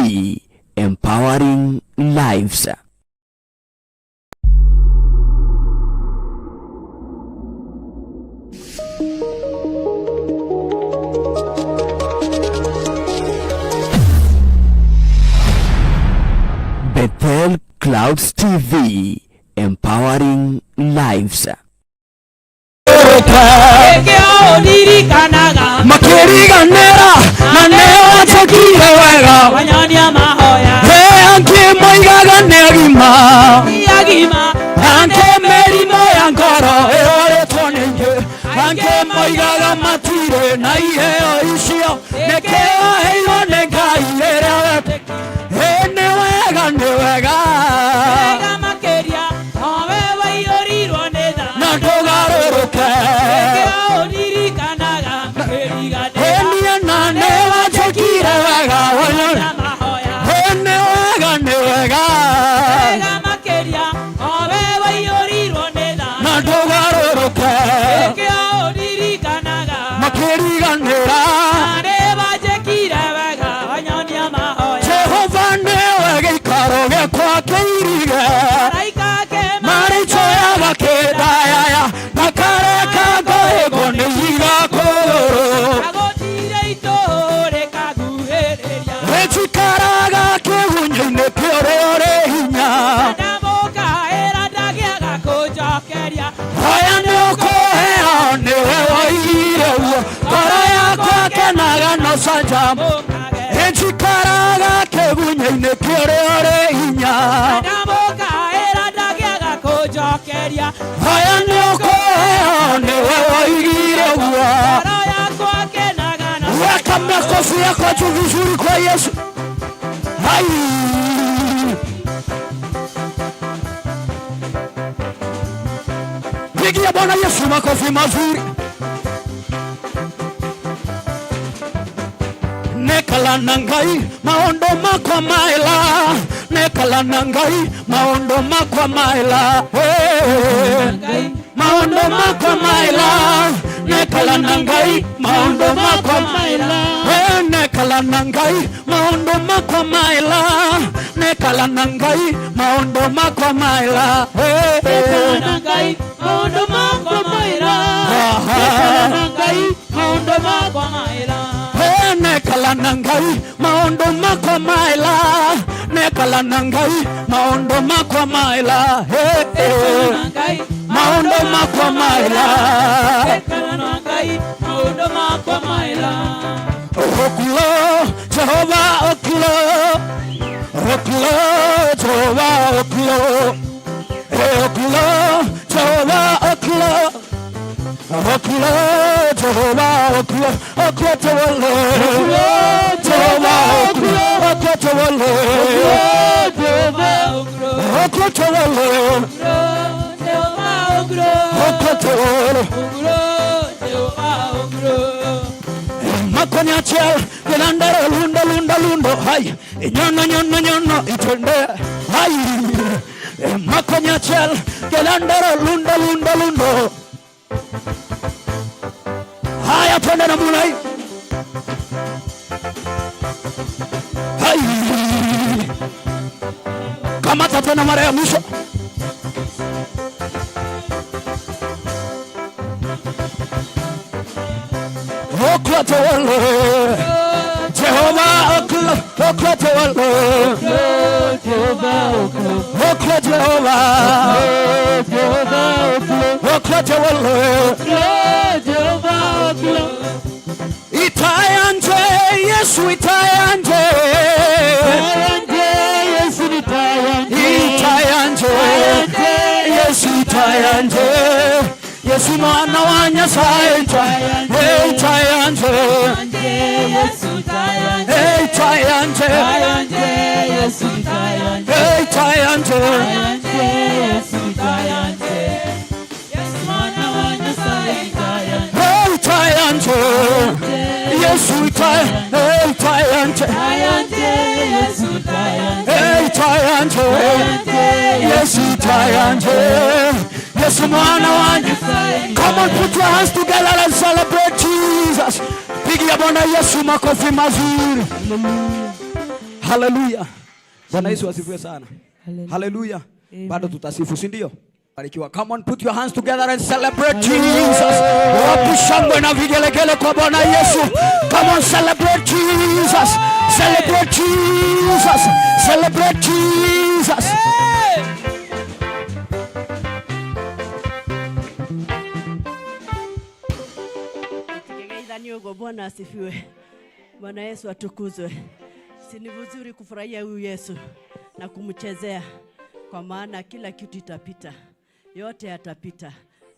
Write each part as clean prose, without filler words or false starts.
TV, empowering lives. Bethel Clouds TV, empowering lives. Makiriga nera na nera chakira wega wanyania mahoya anke moigaga negima anke merimo ya ngoro ore tonenje anke moigaga matire na iheo icio nekeo heyo negai era ene wega makeria owe waiyorirwo netha na ndogaroroke Echikaraga kegunye kore ore inya adamoka era dagiaga kojokeria haya nyoko ne wewe igire uwa raya kwake nagana weka makofi yako juu vizuri kwa Yesu. Hai pigia Bwana Yesu makofi mazuri. Nekala nangai maondo makwa maila nekala nangai maondo makwa maila maondo makwa maila nekala nangai maondo makwa maila nekala nangai maondo makwa maila nekala nangai maondo makwa maila nekala nangai maondo makwa maila nekala nangai maondo makwa maila nekala nangai maondo makwa maila nekala nangai maondo makwa maila maondo makwa maila nekala nangai maondo makwa maila okulo Jehova okulo Jehova okulo okulo Jehova okulo okulo Jehova okulo okulo tewale Jehova okulo okulo tewale Jehova okulo okulo tewale Jehova okulo okulo tewale Jehova okulo makonya chel gelandaro lundo hai nyono itende hai makonya chel gelandaro lundo haya twende na mulai hai kama tena mara ya mwisho okla tewale Jehova okla tewale Jehova okulo okla Jehova okla tewale Jehova okulo itayanje Yesu itayanje Yesu itayanje Yesu itayanje Yesu mwana wa Nyasaye itayanje Yesu itayanje itayanje Yesu itayanje itayanje Yesu itayanje Yesu mwana wa Nyasaye itayanje Yesu itayanje Yesu itayanje Yesu itayanje Yesu mwana wa Nyasaye. Come on, put your hands together and celebrate Jesus. Pigia Bwana Yesu makofi mazuri. Hallelujah. Bwana Yesu asifiwe sana. Hallelujah. Bado tutasifu, si ndio? Barikiwa. Come on, put your hands together and celebrate Jesus. Wapi shangwe na vigelegele kwa Bwana Yesu. Come on, celebrate Jesus. Celebrate Jesus. Celebrate Jesus. Bwana asifiwe. Bwana Yesu atukuzwe. Si ni vizuri kufurahia huyu Yesu na kumchezea, kwa maana kila kitu itapita. Yote yatapita.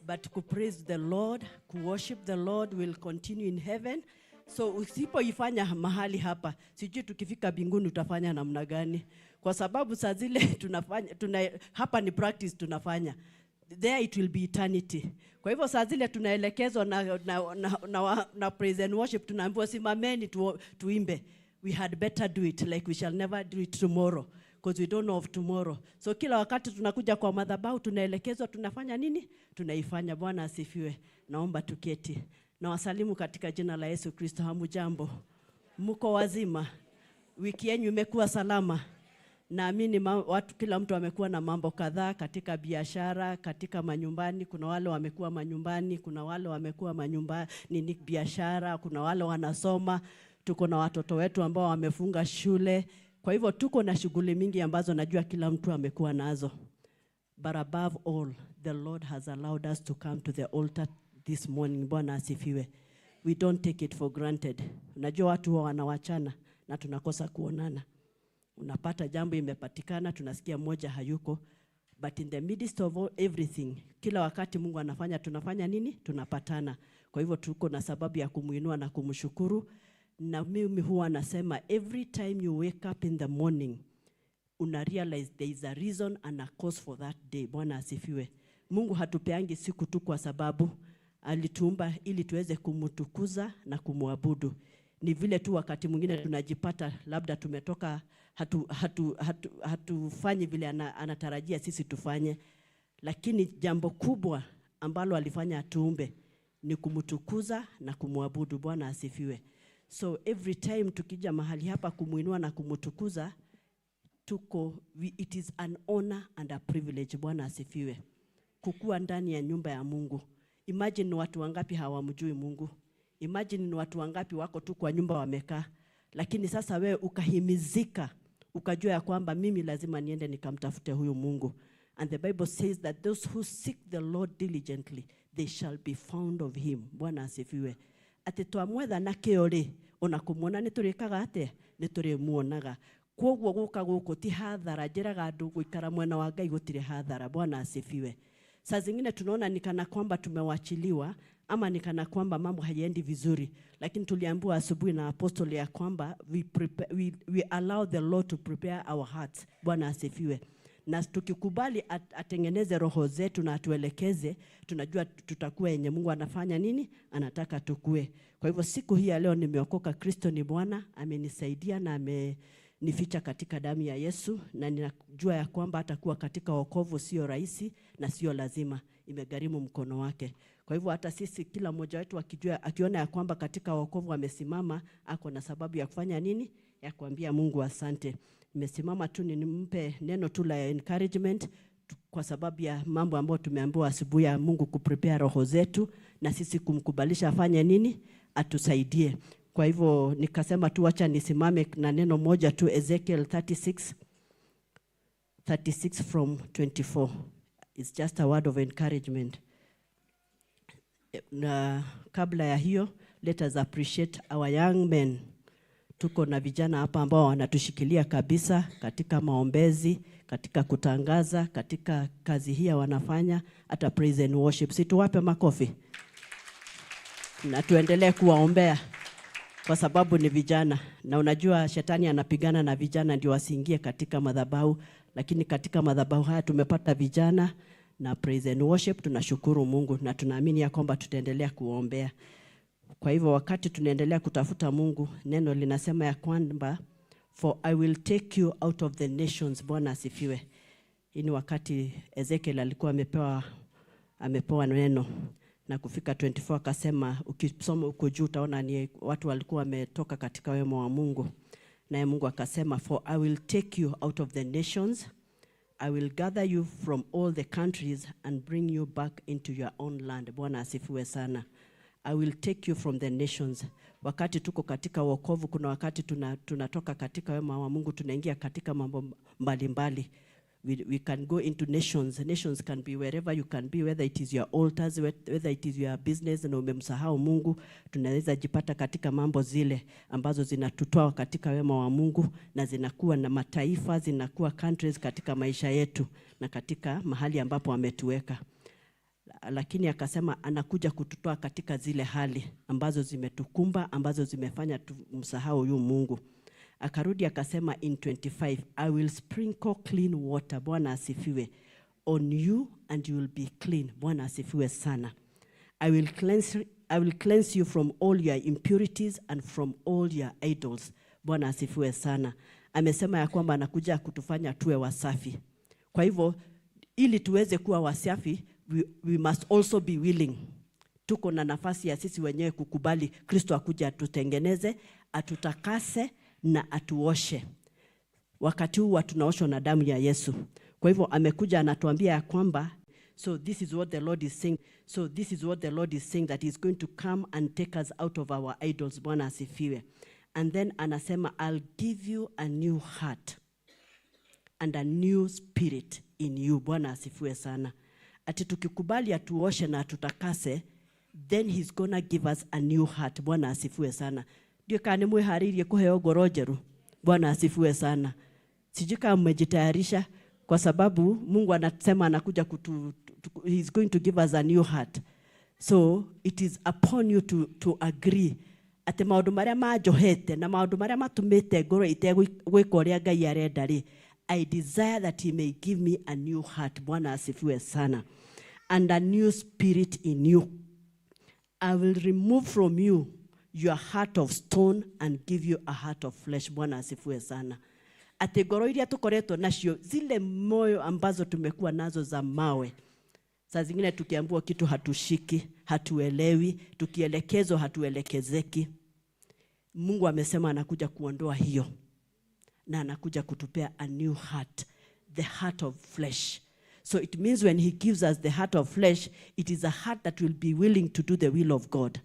But to praise the Lord, to worship the Lord will continue in heaven. So usipoifanya mahali hapa, sijui tukifika mbinguni utafanya namna gani? Kwa sababu saa zile tunafanya hapa ni practice tunafanya. There it will be eternity. Kwa hivyo saa zile tunaelekezwa na praise and worship, tunaambiwa simameni tuimbe. We had better do it like we shall never do it tomorrow, because we don't know of tomorrow. So kila wakati tunakuja kwa madhabahu tunaelekezwa tunafanya nini? Tunaifanya. Bwana asifiwe. Naomba tuketi. Na wasalimu katika jina la Yesu Kristo. Hamujambo? Mko wazima? Wiki yenu imekuwa salama? Naamini kila mtu amekuwa na mambo kadhaa katika biashara, katika manyumbani. Kuna wale wamekuwa manyumbani, kuna wale wamekuwa manyumbani biashara, kuna wale wanasoma. Tuko na watoto wetu ambao wamefunga shule. Kwa hivyo tuko na shughuli mingi ambazo najua kila mtu amekuwa nazo. But above all, the Lord has allowed us to come to the altar this morning. Bwana asifiwe. We don't take it for granted. Unajua watu huwa wanawachana na tunakosa kuonana. Unapata jambo imepatikana, tunasikia mmoja hayuko. But in the midst of everything, kila wakati Mungu anafanya, tunafanya nini? Tunapatana. Kwa hivyo tuko na sababu ya kumuinua na kumshukuru. Na mimi huwa nasema, every time you wake up in the morning, una realize there is a reason and a cause for that day. Bwana asifiwe. Mungu hatupeangi siku tu kwa sababu alituumba ili tuweze kumtukuza na kumwabudu. Ni vile tu wakati mwingine tunajipata labda tumetoka hatufanyi vile anatarajia sisi tufanye. Lakini jambo kubwa ambalo alifanya atuumbe ni kumtukuza na kumwabudu. Bwana asifiwe. So every time tukija mahali hapa kumuinua na kumtukuza, it is an honor and a privilege. Bwana asifiwe. Kukua ndani ya nyumba ya Mungu. Imagine watu wangapi hawamjui Mungu. Imagine watu wangapi wako tu kwa nyumba wamekaa. Lakini sasa wewe ukahimizika, ukajua ya kwamba mimi lazima niende nikamtafute huyu Mungu. And the Bible says that those who seek the Lord diligently, they shall be found of him. Bwana asifiwe. Ati twamwetha na kiori ona kumuona niturikaga ate niturimuonaga. Kwoguo guka guku ti hathara, njiraga andu guikara mwena wa Ngai gutire hathara. Bwana asifiwe. Saa zingine tunaona nikana kwamba tumewachiliwa ama nikana kwamba mambo hayaendi vizuri, lakini tuliambiwa asubuhi na apostoli ya kwamba we allow the Lord to prepare our hearts. Bwana asifiwe. Na tukikubali atengeneze roho zetu na atuelekeze, tunajua tutakuwa yenye Mungu anafanya nini? Anataka tukue. Kwa hivyo siku hii ya leo nimeokoka. Kristo ni Bwana, amenisaidia na amenificha katika damu ya Yesu, na ninajua ya kwamba atakuwa katika wokovu sio rahisi na sio lazima, imegharimu mkono wake. Kwa hivyo hata sisi kila mmoja wetu akiona ya kwamba katika wokovu amesimama, ako na sababu ya kufanya nini? Ya kuambia Mungu asante. Nimesimama tu nimpe neno tu la encouragement kwa sababu ya mambo ambayo tumeambiwa asubuhi ya Mungu kuprepare roho zetu na sisi kumkubalisha afanye nini? Atusaidie. Kwa hivyo nikasema tu acha nisimame na neno moja tu, Ezekiel 36 from 24. It's just a word of encouragement. Na kabla ya hiyo, let us appreciate our young men. Tuko na vijana hapa ambao wanatushikilia kabisa katika maombezi, katika kutangaza, katika kazi hii wanafanya, hata praise and worship. Situwape makofi. Na tuendelee kuwaombea kwa sababu ni vijana. Na unajua shetani anapigana na vijana ndio wasiingie katika madhabahu, lakini katika madhabahu haya tumepata vijana na praise and worship. Tunashukuru Mungu na tunaamini ya kwamba tutaendelea kuombea. Kwa hivyo wakati tunaendelea kutafuta Mungu, neno linasema ya kwamba for I will take you out of the nations. Bwana asifiwe. Hii ni wakati Ezekiel alikuwa amepewa neno na kufika 24 akasema, ukisoma uko juu utaona ni watu walikuwa wametoka katika wema wa Mungu. Naye Mungu akasema, for I will take you out of the nations, I will gather you from all the countries and bring you back into your own land. Bwana asifiwe sana. I will take you from the nations. Wakati tuko katika wokovu, kuna wakati tunatoka katika wema wa Mungu, tunaingia katika mambo mbalimbali. We can go into nations. Nations can be wherever you can be, whether it is your altars, whether it is your business, na umemsahau Mungu. Tunaweza jipata katika mambo zile ambazo zinatutoa katika wema wa Mungu, na zinakuwa na mataifa, zinakuwa countries katika maisha yetu na katika mahali ambapo ametuweka. Lakini akasema anakuja kututoa katika zile hali ambazo zimetukumba, ambazo zimefanya tumsahau huyu Mungu. Akarudi akasema in 25, I will sprinkle clean water, Bwana asifiwe, on you and you will be clean. Bwana asifiwe sana. I will cleanse you from all your impurities and from all your idols. Bwana asifiwe sana. Amesema ya kwamba anakuja kutufanya tuwe wasafi. Kwa hivyo ili tuweze kuwa wasafi, we must also be willing. Tuko na nafasi ya sisi wenyewe kukubali Kristo akuja atutengeneze, atutakase na atuoshe. Wakati huu tunaoshwa na damu ya Yesu. Kwa hivyo amekuja anatuambia ya kwamba, so this is what the Lord is saying. So this is what the Lord is saying, that he's going to come and take us out of our idols. Bwana asifiwe. And then anasema, I'll give you a new heart and a new spirit in you. Bwana asifiwe sana. Ati tukikubali atuoshe na atutakase, then he's gonna give us a new heart. Bwana asifiwe sana. Ndio kani mweharirie kuheo ngoro njeru. Bwana asifiwe sana. Sijui kama mmejitayarisha, kwa sababu Mungu anasema anakuja he's going to give us a new heart. So it is upon you to agree ati maundu maria majohete na maundu maria matumite ngoro itegwika uria Ngai arenda ri, I desire that he may give me a new heart. Bwana asifiwe sana. And a new spirit in you. I will remove from you your heart of stone and give you a heart of flesh. Bwana asifiwe sana. Ati ngoro iria tukoretwo nacio, zile moyo ambazo tumekuwa nazo za mawe, saa zingine tukiambiwa kitu hatushiki, hatuelewi, tukielekezwa hatuelekezeki. Mungu amesema anakuja kuondoa hiyo, na anakuja kutupea a new heart, the heart of flesh. So it means when he gives us the heart of flesh, it is a heart that will be willing to do the will of God,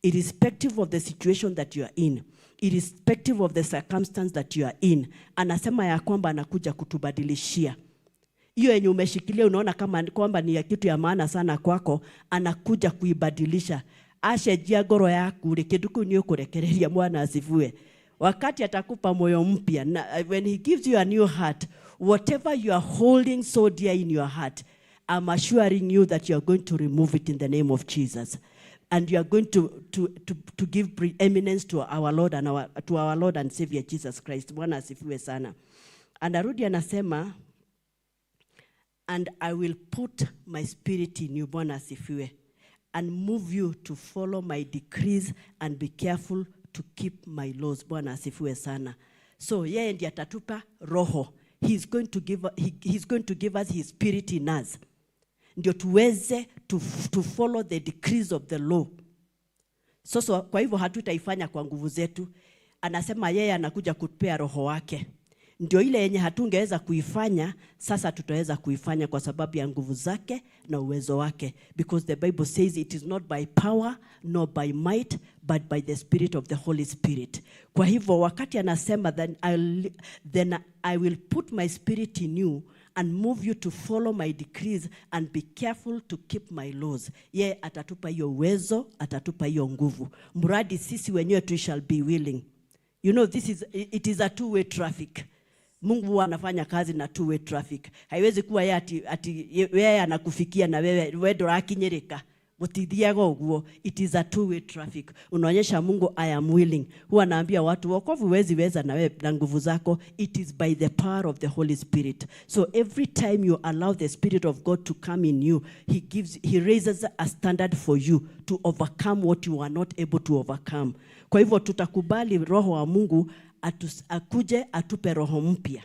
irrespective of the situation that you are in, irrespective of the circumstance that you are in. Anasema ya kwamba anakuja kutubadilishia. Hiyo yenye umeshikilia unaona kama kwamba ni ya kitu ya maana sana kwako, anakuja kuibadilisha. Ashejia ngoro yaku ri kindu kiu ni ukurekereria. Bwana asifiwe. Wakati atakupa moyo mpya, when he gives you a new heart, whatever you are holding so dear in your heart, I'm assuring you that you are going to remove it in the name of Jesus. And you are going to give preeminence to our Lord and our Lord and Savior Jesus Christ. Bwana asifiwe sana. Anarudi anasema, and I will put my spirit in you. Bwana asifiwe. And move you to follow my decrees and be careful to keep my laws. Bwana asifiwe sana. So yeye ndiye atatupa roho. He's going to give us his spirit in us. Ndio tuweze to follow the decrees of the law. So kwa hivyo hatutaifanya kwa nguvu zetu. Anasema yeye anakuja kutupea roho wake. Ndio ile yenye hatungeweza kuifanya, sasa tutaweza kuifanya kwa sababu ya nguvu zake na uwezo wake. Because the Bible says it is not by power nor by might but by the Spirit of the Holy Spirit. Kwa hivyo wakati anasema then I will put my spirit in you and move you to follow my decrees and be careful to keep my laws. Ye atatupa hiyo uwezo, atatupa hiyo nguvu. Muradi sisi wenyewe tu shall be willing. You know, it is a two-way traffic. Mungu anafanya kazi na two-way traffic. Haiwezi kuwa yeye anakufikia na wewe ndo rakinyereka. Gutithiaga uguo. It is a two-way traffic. Unaonyesha Mungu I am willing. Huwa naambia watu wokovu huwezi weza na wewe na nguvu zako. It is by the power of the Holy Spirit. So every time you allow the Spirit of God to come in you, he raises a standard for you to overcome what you are not able to overcome. Kwa hivyo tutakubali roho wa Mungu akuje atupe roho mpya.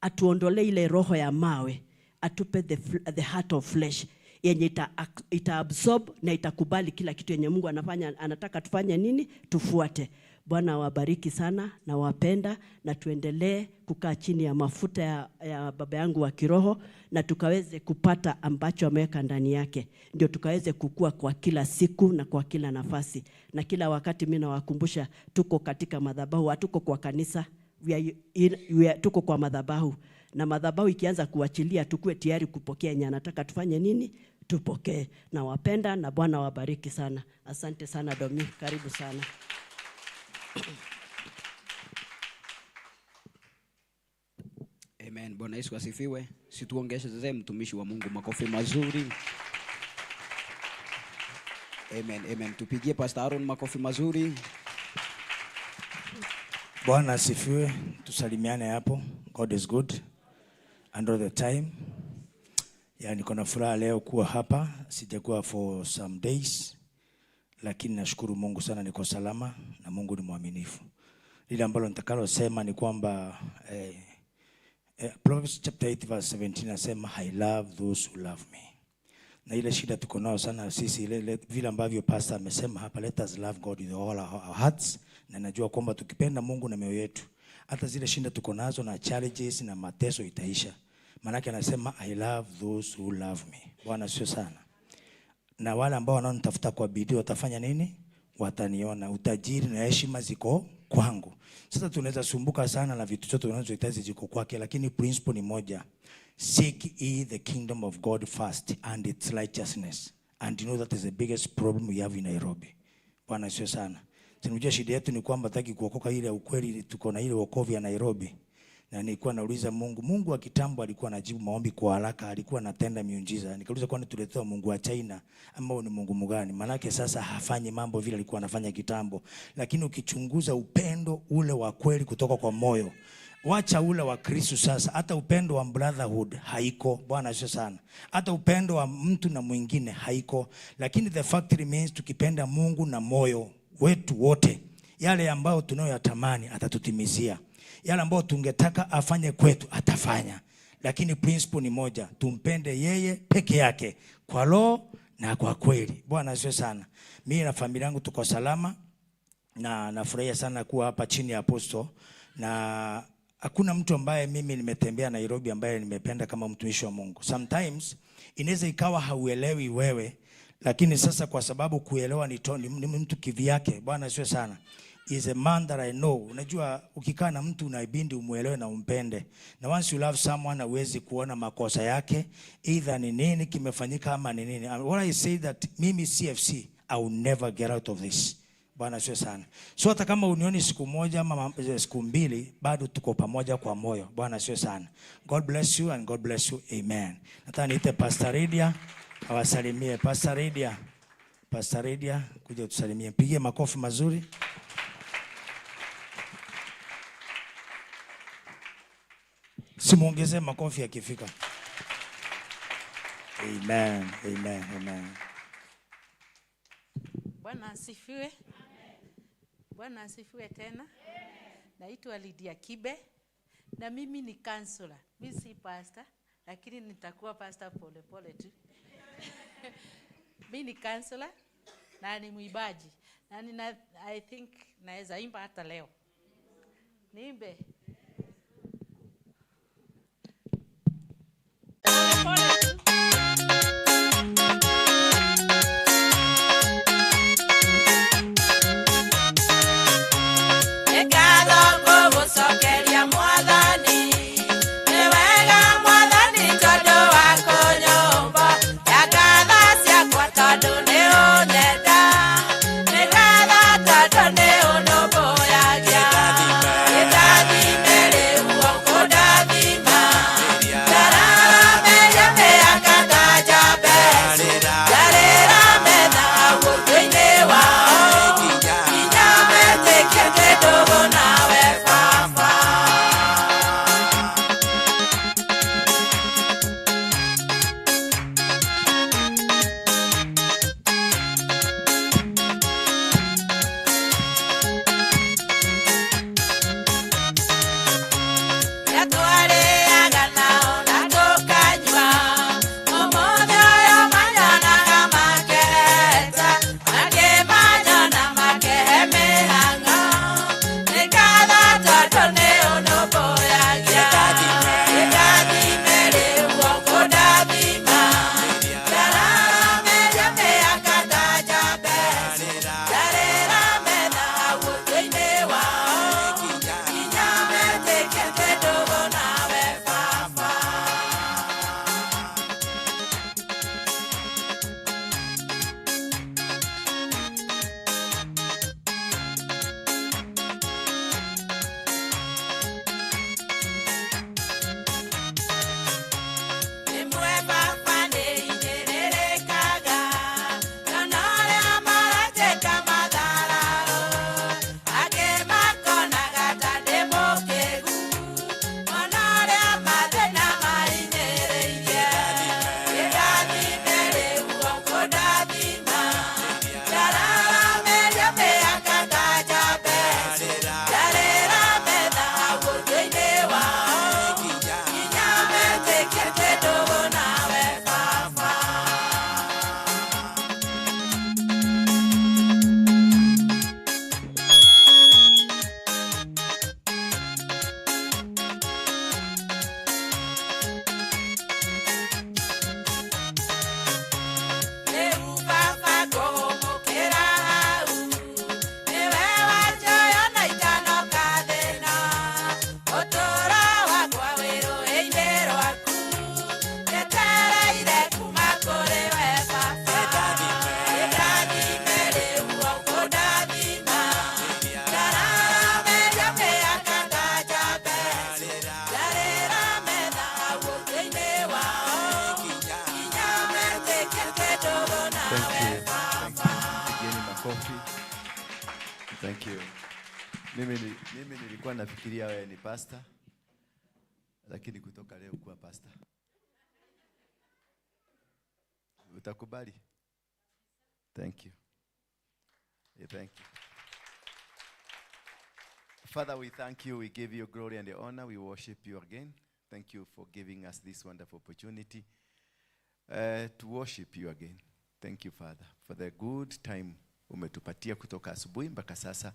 Atuondole ile roho ya mawe. Atupe the heart of flesh. Yenye ita absorb na itakubali kila kitu yenye Mungu anataka tufanye nini? Tufuate. Bwana awabariki sana, na wapenda, na tuendelee kukaa chini ya mafuta ya baba yangu wa kiroho, na tukaweze kupata ambacho ameweka ndani yake, ndio tukaweze kukua kwa kila siku na kwa kila nafasi. Na kila wakati mimi nawakumbusha, tuko katika madhabahu, hatuko kwa kanisa, tuko kwa madhabahu. Na madhabahu ikianza kuachilia, tukue tayari kupokea yenye anataka tufanye nini, tupokee. Na wapenda, na Bwana wabariki sana. Asante sana Domi, karibu sana. Amen. Bwana Yesu asifiwe. Situongeze mtumishi wa Mungu makofi mazuri. Amen. Amen. Tupigie Pastor Aaron makofi mazuri. Bwana asifiwe. Tusalimiane hapo. God is good and all the time. Niko na furaha leo kuwa hapa. Sijakuwa for some days, lakini nashukuru Mungu sana niko salama na Mungu ni mwaminifu. Lile ambalo nitakalo sema ni kwamba Proverbs chapter 8 verse 17 nasema I love those who love me. Na ile shida tuko nao sana sisi, ile vile ambavyo pastor amesema hapa, let us love God with all our hearts. Na najua kwamba tukipenda Mungu na mioyo yetu, hata zile shida tuko nazo na challenges na mateso itaisha. Maana yake anasema I love those who love me. Bwana sio sana. Na wale ambao wananitafuta kwa bidii watafanya nini? Wataniona. Utajiri na heshima ziko kwangu. Sasa tunaweza sumbuka sana na vitu zote tunazohitaji ziko kwake, lakini principle ni moja. Seek ye the kingdom of God first and its righteousness. And you know that is the biggest problem we have in Nairobi. Bwana sio sana. Tunajua shida yetu ni kwamba hataki kuokoka ile ukweli, tuko na ile wokovu ya Nairobi. Na nilikuwa nauliza Mungu wa kitambo alikuwa anajibu maombi kwa haraka, alikuwa anatenda miujiza. Nikauliza kwani tuletewa Mungu wa China ama ni Mungu mgani? Manake sasa hafanyi mambo vile alikuwa anafanya kitambo. Lakini ukichunguza upendo ule wa kweli kutoka kwa moyo, wacha ule wa Kristo sasa, hata upendo wa brotherhood haiko. Bwana sio sana. Hata upendo wa mtu na mwingine haiko. Lakini the fact remains, tukipenda Mungu na moyo wetu wote, yale ambao tunayoyatamani atatutimizia. Yale ambao tungetaka afanye kwetu atafanya. Lakini principle ni moja, tumpende yeye peke yake kwa roho na kwa kweli. Bwana sio sana. Mimi na familia yangu tuko salama na nafurahia sana kuwa hapa chini ya apostle. Na hakuna mtu ambaye mimi nimetembea Nairobi ambaye nimependa kama mtumishi wa Mungu. Sometimes inaweza ikawa hauelewi wewe, lakini sasa kwa sababu kuelewa ni mtu kivyake. Bwana sio sana. Is a man that I know. Unajua ukikaa na mtu unaibindi umuelewe na umpende. Na once you love someone, hauwezi kuona makosa yake, either ni nini kimefanyika ama ni nini. What I say that mimi CFC, I will never get out of this. Bwana sio sana. So hata kama unioni siku moja ama siku mbili, bado tuko pamoja kwa moyo. Bwana sio sana. God bless you and God bless you. Amen. Nataka niite Pastor Lydia awasalimie. Pastor Lydia. Pastor Lydia kuja tusalimie. Pigie makofi mazuri. Simuongeze makofi yakifika. Amen. Amen. Amen. Bwana asifiwe. Bwana asifiwe tena. Naitwa Lydia Kibe na mimi ni counselor. Mimi si pastor, lakini nitakuwa pastor pole pole tu. Mimi ni counselor na ni muibaji. Na I think naweza imba hata leo. Niimbe. Daddy. Mimi nilikuwa nafikiria wewe ni pastor, lakini kutoka leo kuwa pastor. Utakubali? Thank you. Yeah, thank you. Father, we thank you. We give you glory and the honor. We worship you again. Thank you for giving us this wonderful opportunity to worship you again. Thank you, Father, for the good time umetupatia kutoka asubuhi mpaka sasa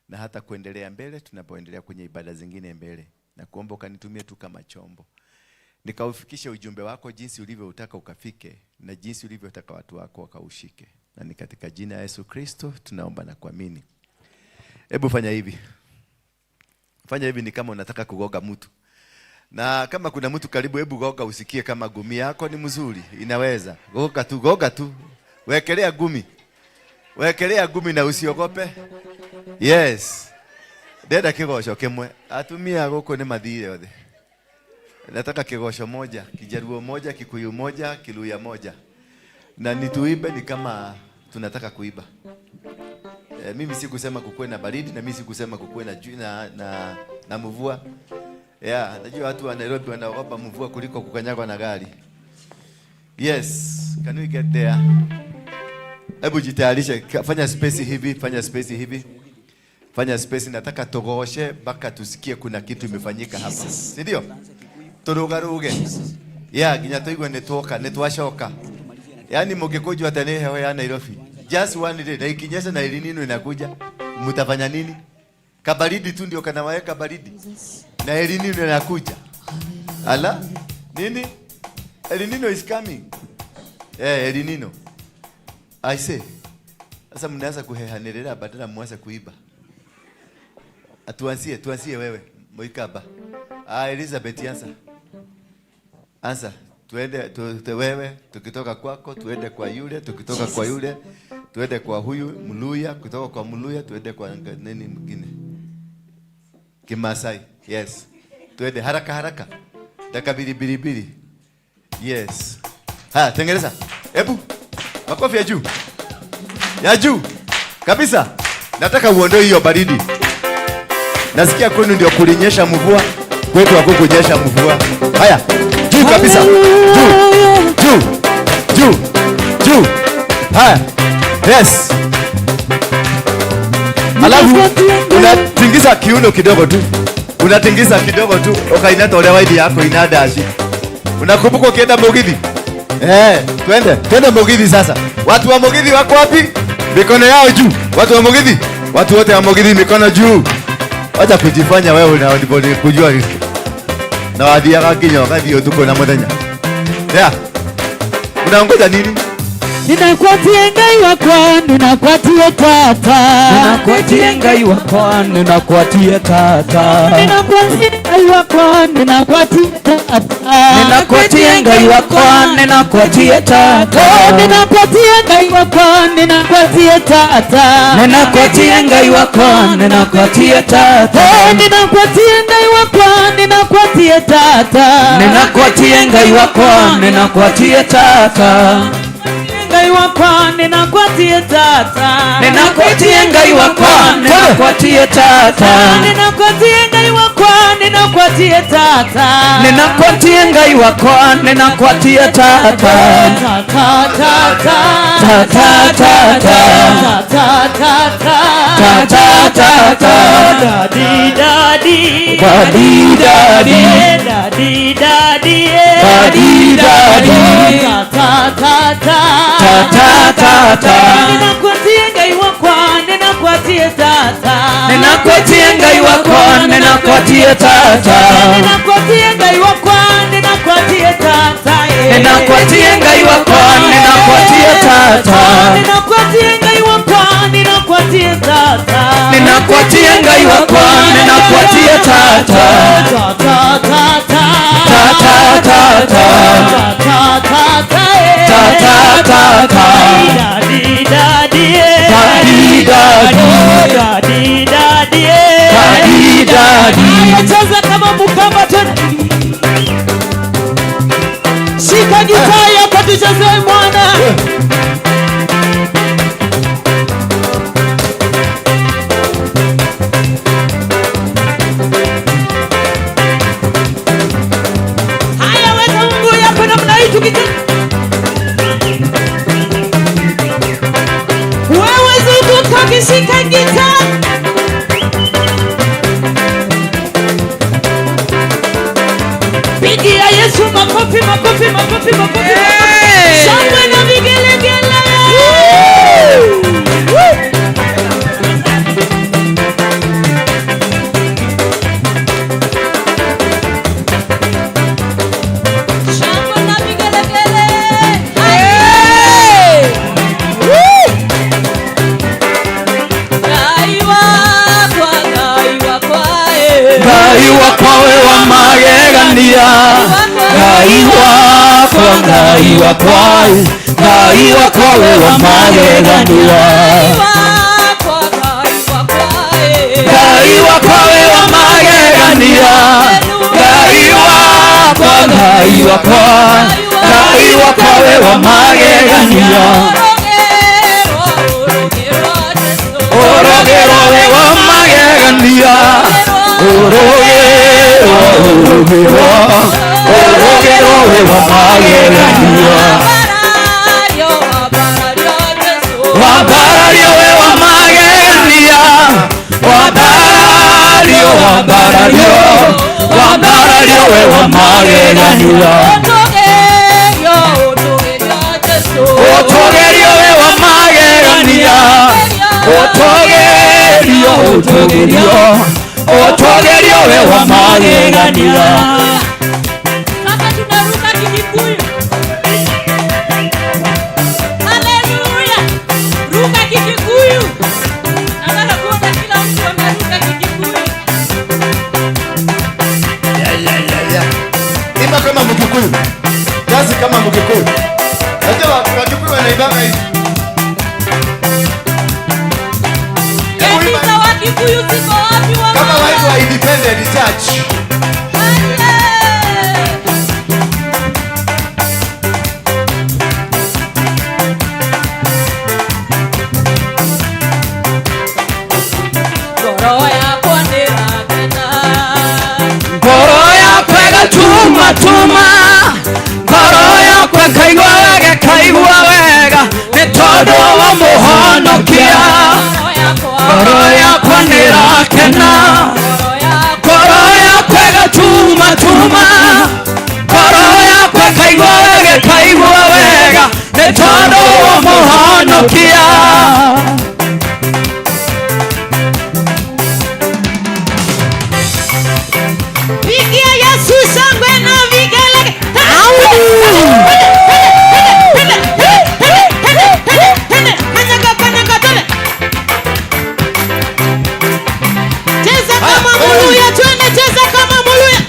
na hata kuendelea mbele tunapoendelea kwenye ibada zingine mbele. Na kuomba ukanitumie tu kama chombo, nikaufikishe ujumbe wako jinsi ulivyoutaka ukafike na jinsi ulivyotaka watu wako wakaushike. Na ni katika jina la Yesu Kristo tunaomba na kuamini. Hebu fanya hivi. Fanya hivi ni kama unataka kugoga mtu. Na kama kuna mtu karibu, hebu goga usikie kama gumi yako ni mzuri. Inaweza. Goga tu. Wekelea gumi. Wekelea gumi na usiogope. Yes. Deda kigosho kimwe. Atumia goko ni mathire yothe. Nataka kigosho moja, Kijaruo moja, Kikuyu moja, Kiluya moja. Na nituibe ni kama tunataka kuiba. Mimi sikusema kukuwe na baridi na mimi sikusema kukuwe na mvua. Yeah, najua watu wa Nairobi wanaogopa mvua kuliko kukanyagwa na gari. Yes, can we get there? Hebu jitayarishe, fanya space hivi, fanya space hivi. Fanya space, nataka togoshe mpaka tusikie kuna kitu imefanyika hapa. Si ndio? Turugaruge. Yeah, ginya toigwe netwashoka. Yaani mungekujua hata ni hewa ya Nairobi. Just one day, na ikinyesha na El Nino inakuja, mtafanya nini? Kabaridi tu ndio kanaweka baridi. Na El Nino inakuja. Ala? Nini? El Nino is coming. El Nino. I say. Sasa mnaanza kuhehanelea badala mwanze kuiba. Tuanzie wewe. Moikaba. Elizabeth anza. Anza. Tuende wewe, tukitoka kwako, tuende kwa yule, tukitoka kwa yule, tuende kwa huyu Mluya, kutoka kwa Mluya, tuende kwa nini mwingine? Kimasai. Yes. Tuende haraka. Dakika bilibili. Yes. Tengeneza. Hebu. Makofi ya juu. Ya juu. Kabisa. Nataka uondoe hiyo baridi. Nasikia kwenu ndio kulinyesha mvua, kwetu hakukunyesha mvua. Haya. Juu kabisa. Juu. Haya. Yes. Alafu unatingiza kiuno kidogo tu. Ukainata ole waidi yako inadashi. Unakumbuka ukienda Mugithi? Twende Mugithi sasa. Watu wa Mugithi wako wapi? Mikono yao juu. Watu wa Mugithi. Watu wote wa Mugithi mikono juu. Wacha kujifanya wewe na kujua hivi. Na wadia kakinyo kadio tuko na modanya. Yeah. Unaongoja nini? Ninakuatia ngai wakwa, ninakuatia tata. Ninakuatia ngai wakwa, ninakuatia tata. Ninakuatia ngai wakwa, ninakuatia tata. Ninakuatia ngai wakwa, ninakuatia tata. Ninakuatia ngai wakwa, ninakuatia tata. Ninakuatia ngai wakwa, ninakuatia tata. Ninakuatia ngai wakwa, ninakuatia tata. Ninakuatia ngai wakwa, ninakuatia tata. Ngai wakwa ninakuatia tata. Ninakuatia ngai wakwa ninakuatia tata. Ninakuatia ngai wakwa ninakuatia tata. Ninakuatia ngai wakwa ninakuatia tata. Ninakuatia ngai wakwa ninakuatia tata. Ninakuatia ngai wakwa ninakuatia tata. Ninakuatia ngai wakwa ninakuatia tata. Ninakuatia ngai wakwa ninakuatia tata. Ninakuatia ngai wakwa ninakuatia tata. Ninakuatia ngai wakwa ninakuatia tata. Cheza kama Mukamba tena. Shika gitaa yako tucheze mwana. shika gitaa. Pigia Yesu makofi, makofi, makofi, makofi. Shangwe na vigelegele. Shangwe na vigelegele. Ngai wakwa we wa magegania, Ngai wakwa, Ngai wakwa, Ngai wakwa we wa magegania, Ngai wakwa we wa magegania, Ngai wakwa, Ngai wakwa, Ngai wakwa we wa magegania, orogero we wa magegania, orogero we wa magegania, wabarario we wa magegania, wabarario we wa magegania, otogerio we wa magegania, otogerio we wa magegania. Sasa tunaruka Kikikuyu. Haleluya. Ruka Kikikuyu. Nataka kuona kila mtu anaruka Kikikuyu. Imba kama Mkikuyu. Kazi kama Mkikuyu. Najua Wakikuyu wanaibanga hivi. Kanisa wa Kikuyu ziko wapi wa Kama watu wa Independent Church. Ngoro yakwa gatuma tuma, ngoro yakwa kaigua wega kaigua wega, nĩ tondũ wa mũhonokia. Ngoro yakwa nĩrakena, ngoro yakwa gatuma tuma, ngoro yakwa kaigua wega kaigua wega, nĩ tondũ wa mũhonokia. Pigia Yesu shangwe na vigelegele. Cheza kama Muluya, twende cheza kama Muluya.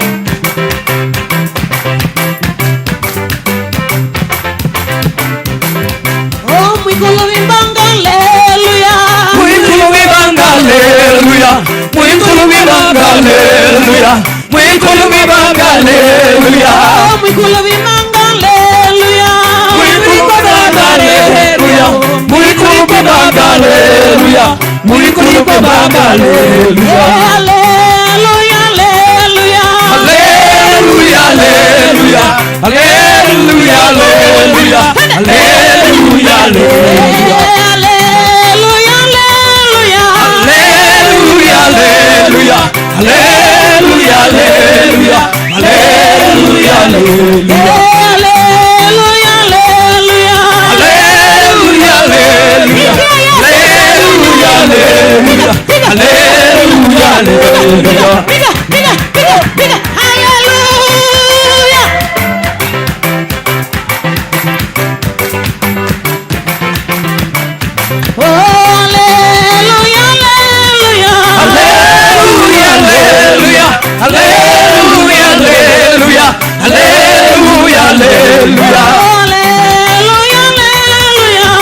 Oh, mwikulu vimbanga, haleluya. Mwikulu vibanga haleluya, mwikulu vibanga haleluya, mwikulu vibanga haleluya, Oh, mwikulu vimbanga, haleluya. mwikulu vibanga haleluya, mwikulu vibanga haleluya, mwikulu vibanga haleluya, Haleluya, haleluya. haleluya, haleluya, haleluya, haleluya, haleluya, haleluya.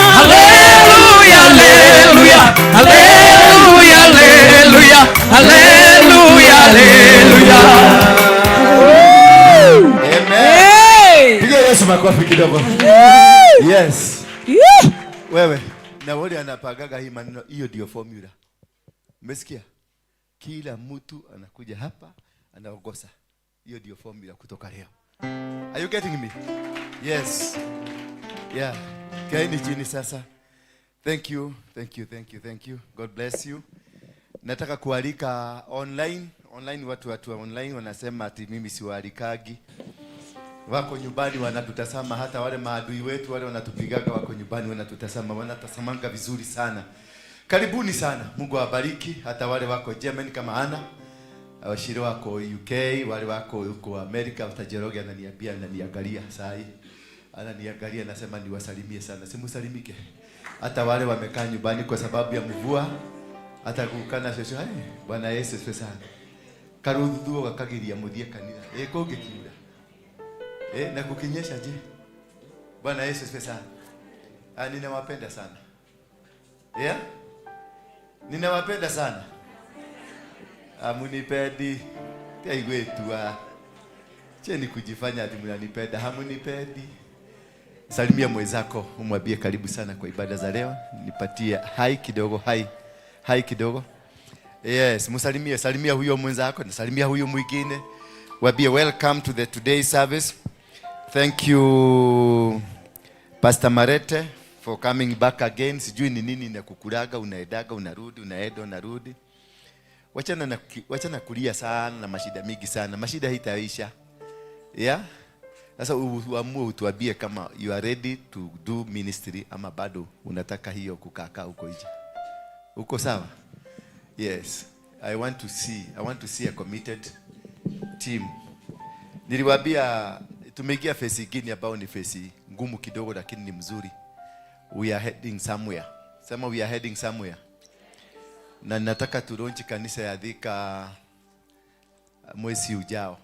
Hallelujah, hallelujah, hallelujah, hallelujah, hallelujah, hallelujah, hallelujah. Makofi kidogo. Yes. Wewe na wale anapagaga hii maneno, hiyo ndio formula. Umesikia? Kila mtu anakuja hapa anaogosa. Hiyo ndio formula kutoka leo. Are you getting me? Yes. Yeah. Kaeni chini sasa. Thank you. God bless you. Nataka kualika online watu wa online wanasema ati mimi siwaalikagi. Wako nyumbani wanatutazama, hata wale maadui wetu wale wanatupigaga wako nyumbani wanatasamanga vizuri sana. Karibuni sana. Mungu awabariki. Hata wale wako Germany kama Ana, washiri wako UK, wale wako huko America, utajeroge ananiangalia saa hii. Ananiangalia nasema niwasalimie sana. Simusalimike. Hata wale wamekaa nyumbani kwa sababu ya mvua, hata kukana shosho, Bwana Yesu asifiwe sana. Karudhu gakagiria muthie kanitha. Konge kiura. Na kukinyesha je? Bwana Yesu asifiwe sana. Ninawapenda sana. Ninawapenda sana. Hamunipendi. Kaigwetu cheni kujifanya ati mnanipenda, hamunipendi. Salimia mwenzako, umwambie karibu sana kwa ibada za leo. Nipatie hai kidogo, hai kidogo. Yes, salimia huyo mwenzako, na salimia huyo mwingine. Waambie welcome to the today service. Thank you Pastor Marete for coming back again. Sijui ni nini nakukulaga, unaedaga, unarudi. Wachana kulia sana na mashida mingi sana. Mashida hitaisha. Sasa uamue utuambie kama you are ready to do ministry ama bado unataka hiyo kukaa huko nje. Uko sawa? Yes. I want to see a committed team. Niliwaambia tumeingia phase nyingine ambayo ni phase ngumu kidogo lakini ni mzuri. We are heading somewhere. Sema we are heading somewhere. Na nataka turonchi kanisa ya Thika mwezi ujao.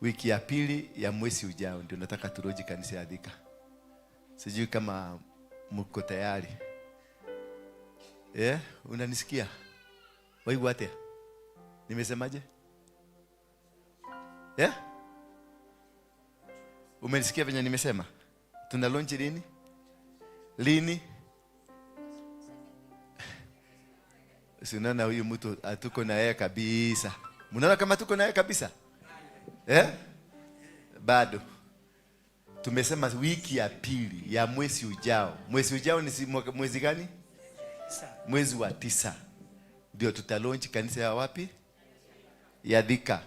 Wiki ya pili ya mwezi ujao ndio nataka turonchi kanisa ya Thika. Sijui kama mko tayari. Unanisikia? Wewe wate? Nimesemaje? Umenisikia venye nimesema? Tuna launch lini? Unaona huyu mtu atuko na yeye kabisa. Mnaona kama tuko na yeye kabisa? Bado. Tumesema wiki ya pili ya mwezi ujao. Mwezi ujao ni mwezi gani? Mwezi wa 9. Ndio tutalaunch kanisa ya wapi? Ya Thika.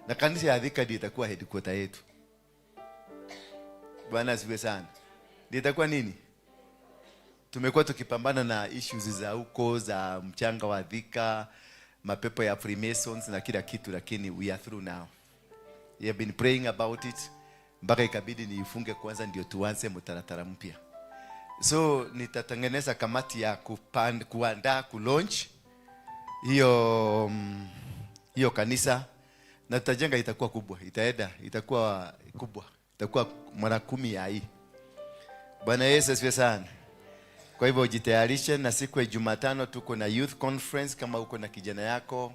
Na kanisa ya Thika ndio itakuwa headquarter yetu. Bwana asifiwe sana. Ndio itakuwa nini? Tumekuwa tukipambana na issues za huko za mchanga wa Thika, mapepo ya Freemasons na kila kitu, lakini we are through now. We have been praying about it. Mpaka ikabidi niifunge kwanza ndio tuanze mtaratara mpya. So nitatengeneza kamati ya kuandaa launch hiyo kanisa, na tutajenga, itakuwa kubwa, itakuwa kubwa, itakuwa mara 10 ya hii. Bwana Yesu asifiwe sana. Kwa hivyo jitayarishe, na siku ya Jumatano tuko na youth conference. Kama uko na kijana yako,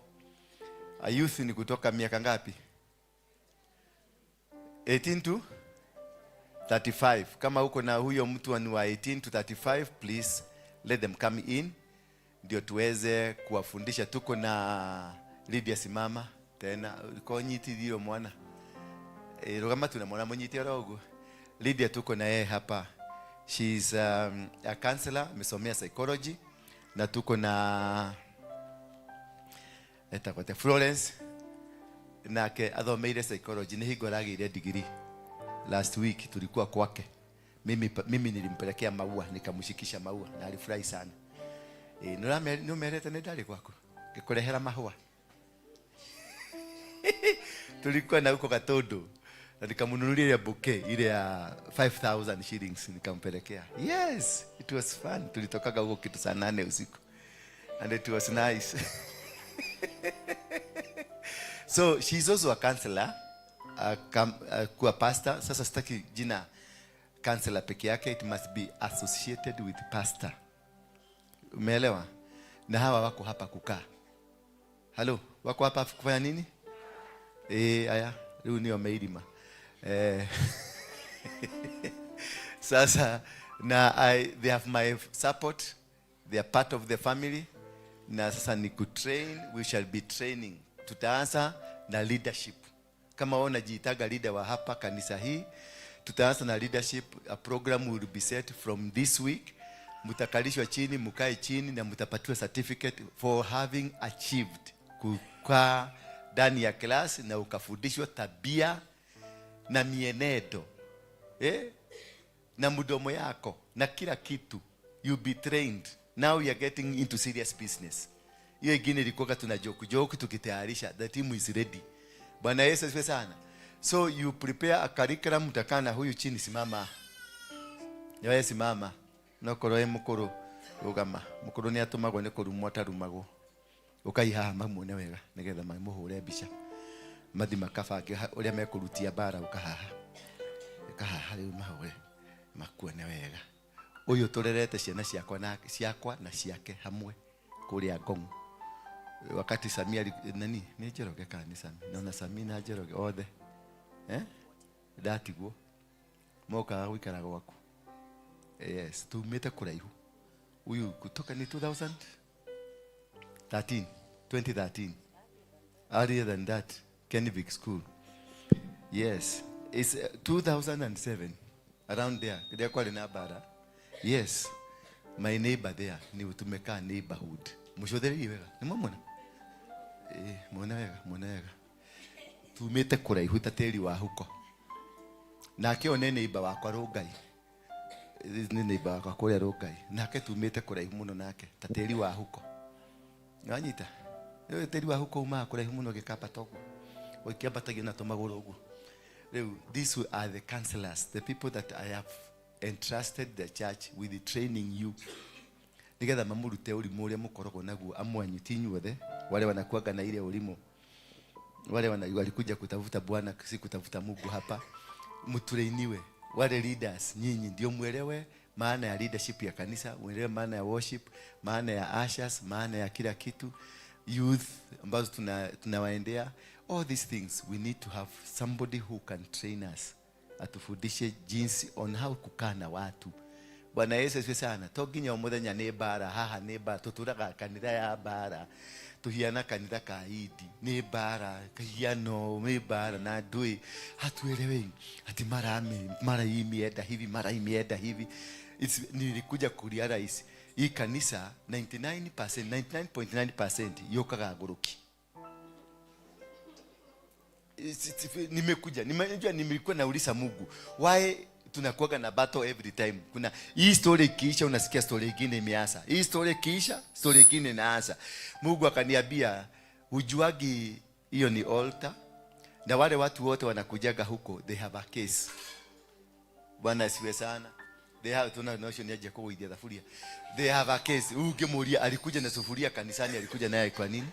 youth ni kutoka miaka ngapi? 18 to 35. Kama uko na huyo mtu wa 18 to 35, please let them come in ndio tuweze kuwafundisha. Tuko na Lydia Simama tena kwa nyiti dio mwana. Kama tunamwona mwenyiti rogo. Lydia tuko na yeye hapa. She's a counselor, amesomea psychology, na tuko na etakote Florence nake athomeire psychology, ni higoragire degree. Last week tulikuwa kwake. Mimi nilimpelekea maua, nikamshikisha maua na alifurahi sana. Numerete ndali kwako. Kikurehera mahua. Tulikuwa na huko Katodo. Na nikamnunulia bouquet ile ya 5,000 shillings nikampelekea. Yes, it was fun. Tulitokaga huko kitu saa 8 usiku. And it was nice. So she's also a counselor, kuwa pastor. Sasa sitaki jina counselor peke yake, it must be associated with pastor. Umeelewa? Na hawa wako hapa kukaa. Hello, wako hapa kufanya nini? Aya, leo ni wameilima. Sasa na they have my support. They are part of the family. Na sasa ni kutrain, we shall be training. Tutaanza na leadership. Kama wewe unajiitaga leader wa hapa kanisa hii, tutaanza na leadership. A program will be set from this week mtakalishwa chini, mkae chini na mtapatiwa certificate for having achieved. Kukaa ndani ya class na ukafundishwa tabia na mienendo. Na mdomo yako na kila kitu. You be trained. Now you are getting into serious business. Hiyo ingine ilikuwa tuna joke tukitayarisha. The team is ready. Bwana Yesu asifiwe sana. So you prepare a curriculum, mtakana huyu chini simama. Yawe simama. Nokoroe mukuru ugama. Mukuru ni atumagwo ni kurumwa tarumagwo. Ukaiha mamune wega nigetha mamuhure mbica. Mathi makabange uria mekurutia bara ukahaha. Ukahaha riu mahure makuone wega. Uyu turerete ciana ciakwa na ciake hamwe kuria Ngong. Wakati Samia nani ni Njoroge kana Samia naona Samia na Njoroge othe ndatigwo moka gwikara gwaku. Yes, tumete kuraihu. Uyu kutoka ni 2013 earlier than that, Kennevic School. Yes, it's 2007 around there. There kwa na bara. Yes, my neighbor there ni utumeka neighborhood. Mushodheri wega ni mwana mwana wega tumete kuraihu tateri wa huko nake one neighbor wakwa Rongai ni neighbor wakwa kule Rongai nake tumete kuraihu muno nake tateri wa huko nganyita yo tateri wa huko uma kuraihu muno gikapa togo okiambatagia na tomagoro ugu. These are the counselors, the people that I have entrusted the church with training you. Nigetha mamurute urimu uria mukorogo naguo amwanyu tinyuothe wale wanakuaga na ile ulimo wale walikuja kutafuta Bwana si kutafuta Mungu hapa mtureiniwe wale leaders nyinyi ndio muelewe maana ya leadership ya kanisa, muelewe maana ya worship, maana ya ushers, maana ya kila kitu, youth ambazo tunawaendea. All these things we need to have somebody who can train us, atufundishe jinsi on how kukaa na watu. Bwana Yesu asifiwe sana. Toginya umuthenya ni bara haha ni bara tuturaga kanitha ya bara. Tuhiana kanitha kaidi ni bara kahiano ni bara na ndui hatuelewi ati mara imienda hivi. Nilikuja kurealize hii kanisa 99.9% yokaga goroki. Nimekuja nimekuwa nauliza Mungu why tunakuwa na battle every time. Kuna hii story kiisha unasikia story nyingine imeanza. Hii story kiisha story nyingine inaanza. Mungu akaniambia ujuagi hiyo ni altar na wale watu wote wanakujaga huko they have a case. Bwana asifiwe sana. They have tuna notion ya Jacob with the furia. They have a case. Ungemulia alikuja na sufuria kanisani alikuja naye kwa nini?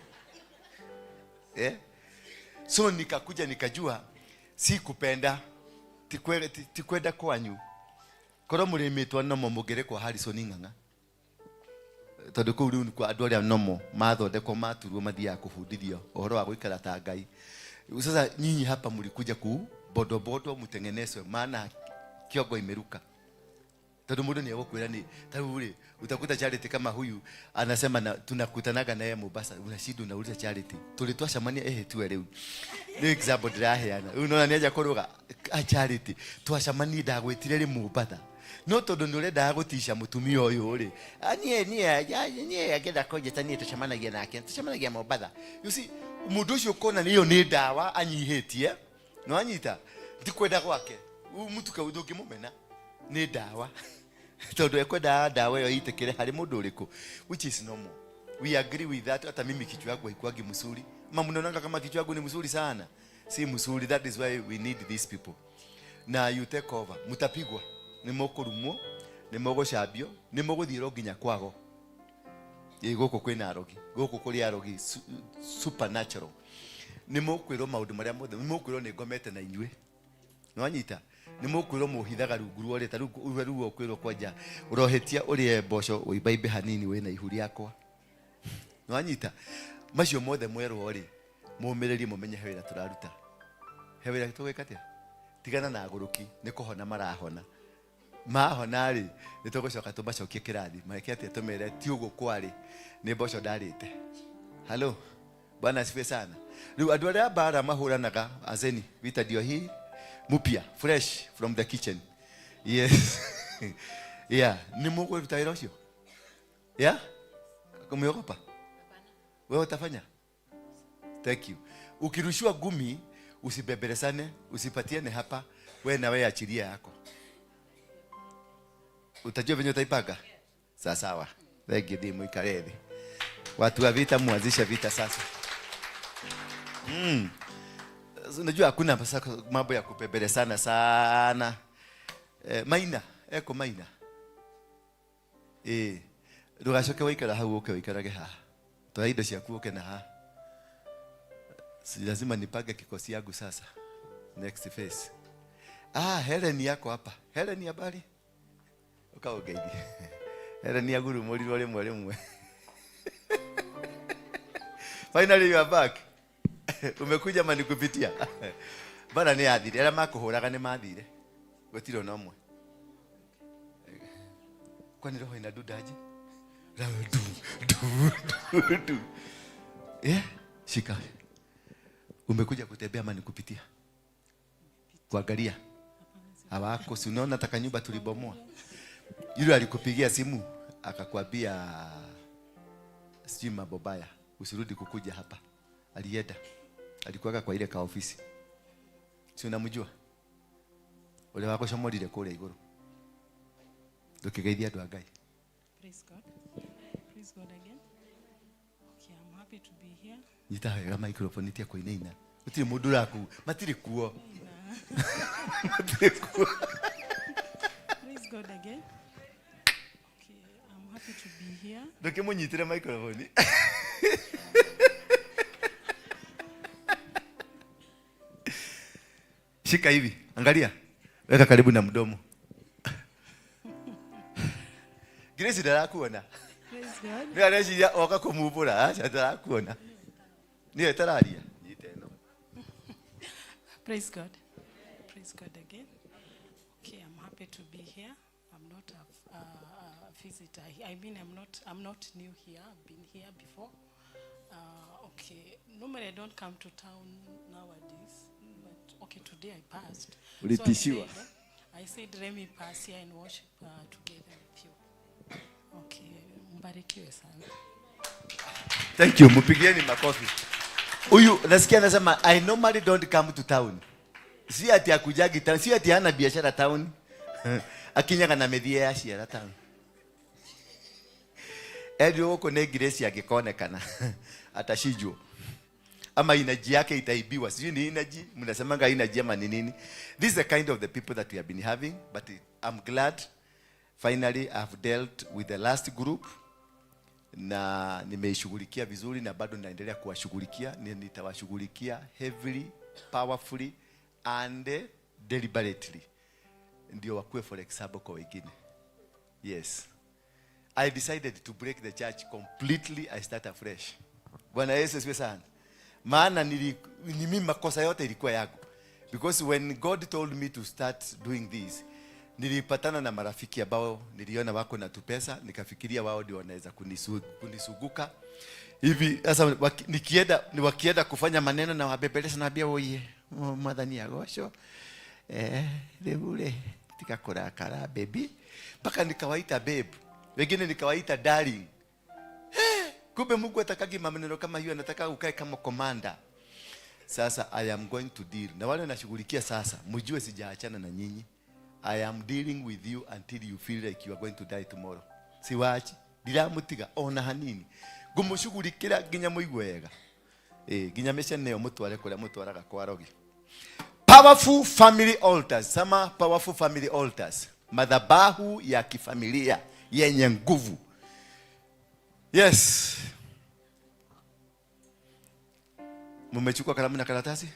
So nikakuja nikajua si kupenda tikwenda kwanyu koro muremetwa nomo mugere kwa Harrison Ng'ang'a tondu kuu riu kwa andu aria nomo mathondekwo maturwo mathia kufundithio uhoro wa guikara ta Ngai. Sasa nyinyi hapa mlikuja ku bodo mutengeneswe maana kiongo imeruka. Tondu mundu ni agokwira ni taruri utakuta Charity kama huyu anasema na tunakutanaga naye Mombasa unashinda unauliza Charity tulitoa shamania tu leo ni example diraheana unaona ni aja koroga Charity twashamani ndagwitire ri Mombasa no tondu ni urenda gutisha mutumia uyu ri nie agenda kojeta nie tushamanagia nake tushamanagia Mombasa. You see mundu ucio kona niyo ni ndawa anyihitie no anyita ndikwenda gwake mutu kaudhu ngimumena ni ndawa tondu ekwenda ndawa yo itekere hari mundu uriku which is normal. We agree with that. Hata mimi kichwa yangu haikuagi mzuri. Mnaonanga kama kichwa yangu ni mzuri sana. Si mzuri. That is why we need these people. Na you take over. Mutapigwa. Nimokurumwo, nimogocambio, nimoguthiro nginya kwago. Goko kwina arogi. Goko kuri arogi supernatural. Nimokwiro maundu maria mothe. Nimokwiro ni ngomete na inyue. Nwanyita. Nimokwiro muhithaga rungu ruo ta ruo kwiro kwanja. Urohetia uri mboco uibaibe hanini we na ihuri yakwa. Nwanyita. Macio mothe mwero ri. Mumiriri mumenye hewira turaruta. Hewira tugwikatia. Tigana na aguruki ni kuhona marahona. Mahona ri nitugucoka tubacokie kirathi. Mareke atia tumere ti ugo kwari ni mboco ndarite. Hello. Bwana asifiwe sana. Riu andu aria bara mahuranaga azeni vita ndio hii mupia fresh from the kitchen. Yes. Yeah, ni mugo rutaira ucio. Yeah? Umeogopa? Wewe utafanya? Thank you. Ukirushiwa gumi, usibeberesane, usipatiane hapa, wewe na wewe achilia yako. Utajua venye utaipaga? Sawa. Thank you, dimu ikaredi. Watu wa vita muanzisha vita sasa. Unajua hakuna mambo ya kubeberesana sana. Maina, eko maina. Rugashoke waikara hau uke waikarage haha. Toa indo ciaku uke na haha. Si lazima nipage kikosi yangu sasa. Next phase. Helen yako hapa. Helen habari? Ukaogeidi. Helen ya guru muri role mwe. Finally you are back. Umekuja mani kupitia. Bana ni athire. Era makuhuraga ni mathire. Gutiro na mwe. Kwani roho ina dudaje? Du. Shika. Umekuja kutembea mani kupitia. Kuangalia. Hawako si unaona taka nyumba tulibomoa. Yule alikupigia simu akakwambia sijui mambo baya, usirudi kukuja hapa. Alienda. Alikuwa kwa ile ka ofisi. Si unamjua? Ule wako shamodile kule iguru. Tukigeithia ndo Ngai. Praise God. Praise God again. Okay, I'm happy to be here. Nitaga microphone tia kwa inaina. Utire mundu raku, matire kuo. Matire kuo. Praise God again. Okay, I'm happy to be here. Ndoke munyitire microphone. Shika hivi, angalia. Weka karibu na mdomo. Grace ndarakuona. Praise God. Ni areciria oka kumubura, acha ndarakuona. Ni etararia. Nyiteno. Praise God. Praise God again. Okay, I'm happy to be here. I'm not a visitor. I mean, I'm not new here. I've been here before. Okay, normally I don't come to town nowadays, but okay, today I passed. Ulitishiwa. So I said let me pass here and worship together with you. Okay, mbarikiwe sana. Thank you, mupigieni makofi. Huyu nasikia anasema I normally don't come to town. Si ati akujagi town, si ati hana biashara town. Akinyaga na medhia ya shiara town. Edio uko ne Grace yakikonekana. Atashijwa. Ama inaji yake itaibiwa. Sijui ni inaji, mnasemanga inaji ama ni nini. This is the kind of the people that we have been having, but I'm glad finally I've dealt with the last group. Na nimeishughulikia vizuri na bado naendelea kuwashughulikia. Nitawashughulikia heavily, powerfully and deliberately. Ndio wakue for example kwa wengine. Yes. I decided to break the church completely. I start afresh. Bwana Yesu asifiwe sana. Maana ni mimi makosa yote ilikuwa yangu. Because when God told me to start doing this, nilipatana na marafiki ambao niliona wako na tupesa, nikafikiria wao ndio wanaweza kunisuguka. Hivi sasa wakienda kufanya maneno na wabebeleza na bia oye, madhani ya gosho. Lebule tikakora kara baby. Paka nikawaita babe. Wengine nikawaita darling. Kumbe Mungu atakagi maneno kama hiyo, anataka ukae kama commander. Sasa I am going to deal. Na wale nashughulikia sasa, mjue sijaachana na nyinyi. I am dealing with you until you feel like you are going to die tomorrow. Siwachi, ndiramutiga ona hanini. Ngumushughulikira ginya muigwega. Ginya mesha neo mutware kula mutwaraga kwa rogi. Powerful family altars. Sama powerful family altars. Madhabahu ya kifamilia yenye nguvu. Yes. Mumechukua kalamu na karatasi?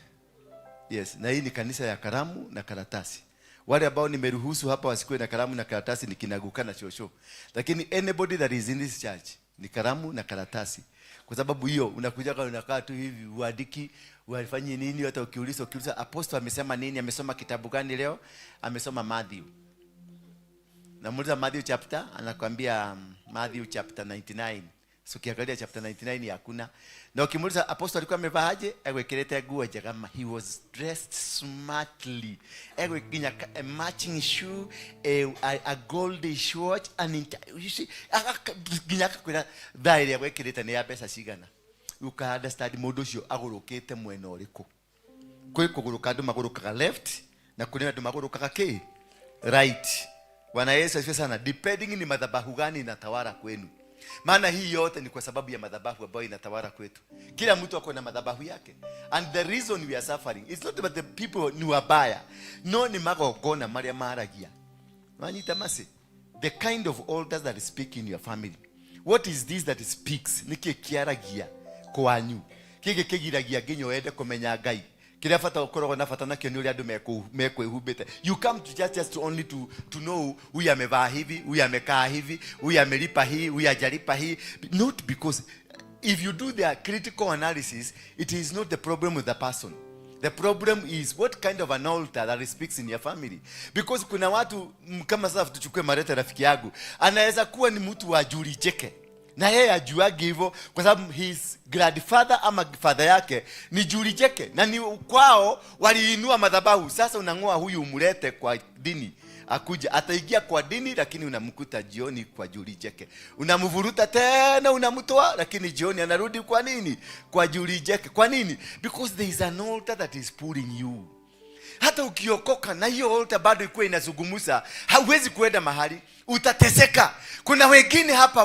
Yes. Na hii ni kanisa ya kalamu na karatasi. Wale ambao nimeruhusu hapa wasikue na kalamu na karatasi ni kinaguka na shosho. Lakini anybody that is in this church ni kalamu na karatasi. Kwa sababu hiyo unakuja kwa unakaa tu hivi uandiki wafanye nini, hata ukiuliza apostle amesema nini, amesoma kitabu gani leo? Amesoma Matthew. Namuuliza Matthew chapter, anakuambia Matthew chapter 99. So kiangalia chapter 99 hakuna. Na ukimuuliza apostle alikuwa amevaa aje? Agwekirete nguo njega. He was dressed smartly. Agwekinya a matching shoe, a gold watch, and you see ginya kwira thairi agwekirete ni ya pesa cigana. Uka understand mundu cio agurukite mwena uriku. Kwi kuguruka andu magurukaga left na kuni andu magurukaga ki right. Bwana Yesu asifiwe sana. Depending ni madhabahu gani inatawala kwenu. Maana hii yote ni kwa sababu ya madhabahu ambayo inatawala kwetu. Kila mtu ako na madhabahu yake. And the reason we are suffering is not about the people ni wabaya. No, ni magogona maria maragia. Wanyita masi. The kind of altars that speak in your family. What is this that speaks? Niki kiaragia kwanyu. Kige kigiragia ginyo ende kumenya Ngai. Kile fata ukorogo na fata nakyo ni ule andu meko ihubete. You come to just only to know huyu amevaa hivi, huyu amekaa hivi, huyu amelipa hii, huyu hajalipa hii. Not because if you do the critical analysis, it is not the problem with the person. The problem is what kind of an altar that speaks in your family. Because kuna watu kama sasa tuchukue Marete rafiki yangu, anaweza kuwa ni mtu wa juri cheke. Na yeye ajuagi hivyo kwa sababu his grandfather ama father yake ni juri cheke. Na ni kwao waliinua madhabahu. Sasa unangoa huyu umlete kwa dini. Akuja ataingia kwa dini lakini unamkuta jioni kwa juri cheke. Unamvuruta tena unamtoa lakini jioni anarudi kwa nini? Kwa juri cheke. Kwa nini? Because there is an altar that is pulling you. Hata ukiokoka na hiyo altar bado ikuwa inazungumuza, hauwezi kuenda mahali, utateseka. Kuna wengine hapa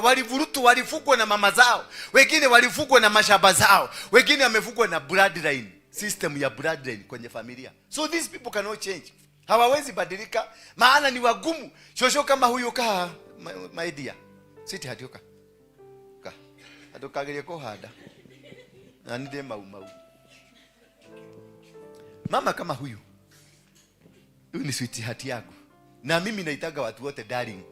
walifugwa na mama zao, wengine walifugwa na mashamba zao, wengine wamefugwa na bloodline, system ya bloodline kwenye familia. So these people cannot change. Hawawezi badilika, maana ni wagumu. Shosho kama huyo kaa my dear. Siti hadioka. Ka. Adokagire ko hada. Na nide mau. Mama kama huyu. Huyu ni sweetheart yako. Na mimi naitaga watu wote darling.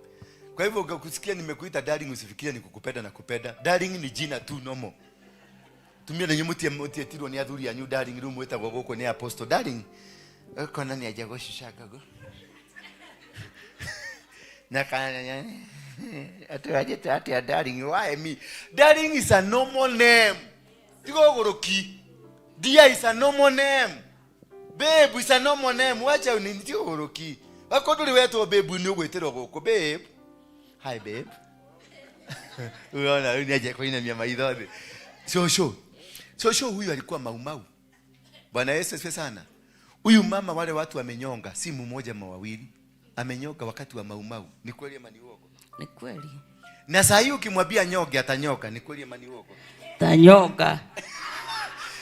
Kwa hivyo kusikia nimekuita darling usifikirie nikukupenda na kupenda. Darling ni jina tu normal. Tumia na nyemutie tiro ni athuri ya new darling room weta goko ni apostle darling. Uko nani ajagoshishaga go? Na kana atuaje tati ya darling why me? Darling is a normal name. Tiko goroki. Dia is a normal name. Babe is a normal name. Wacha unitio goroki. Akoduri wetu babe ni ogwetero goko babe. Hi babe. Unaona uniaje kwa ina mia idhode. So huyu alikuwa maumau. Bwana Yesu asifiwe sana. Huyu mama wale watu wamenyonga, si mmoja mawawili. Amenyoka wakati wa maumau. Ni kweli ama ni uongo? Ni kweli. Na saa hii ukimwambia nyoge atanyoka, ni kweli ama ni uongo? Tanyoka.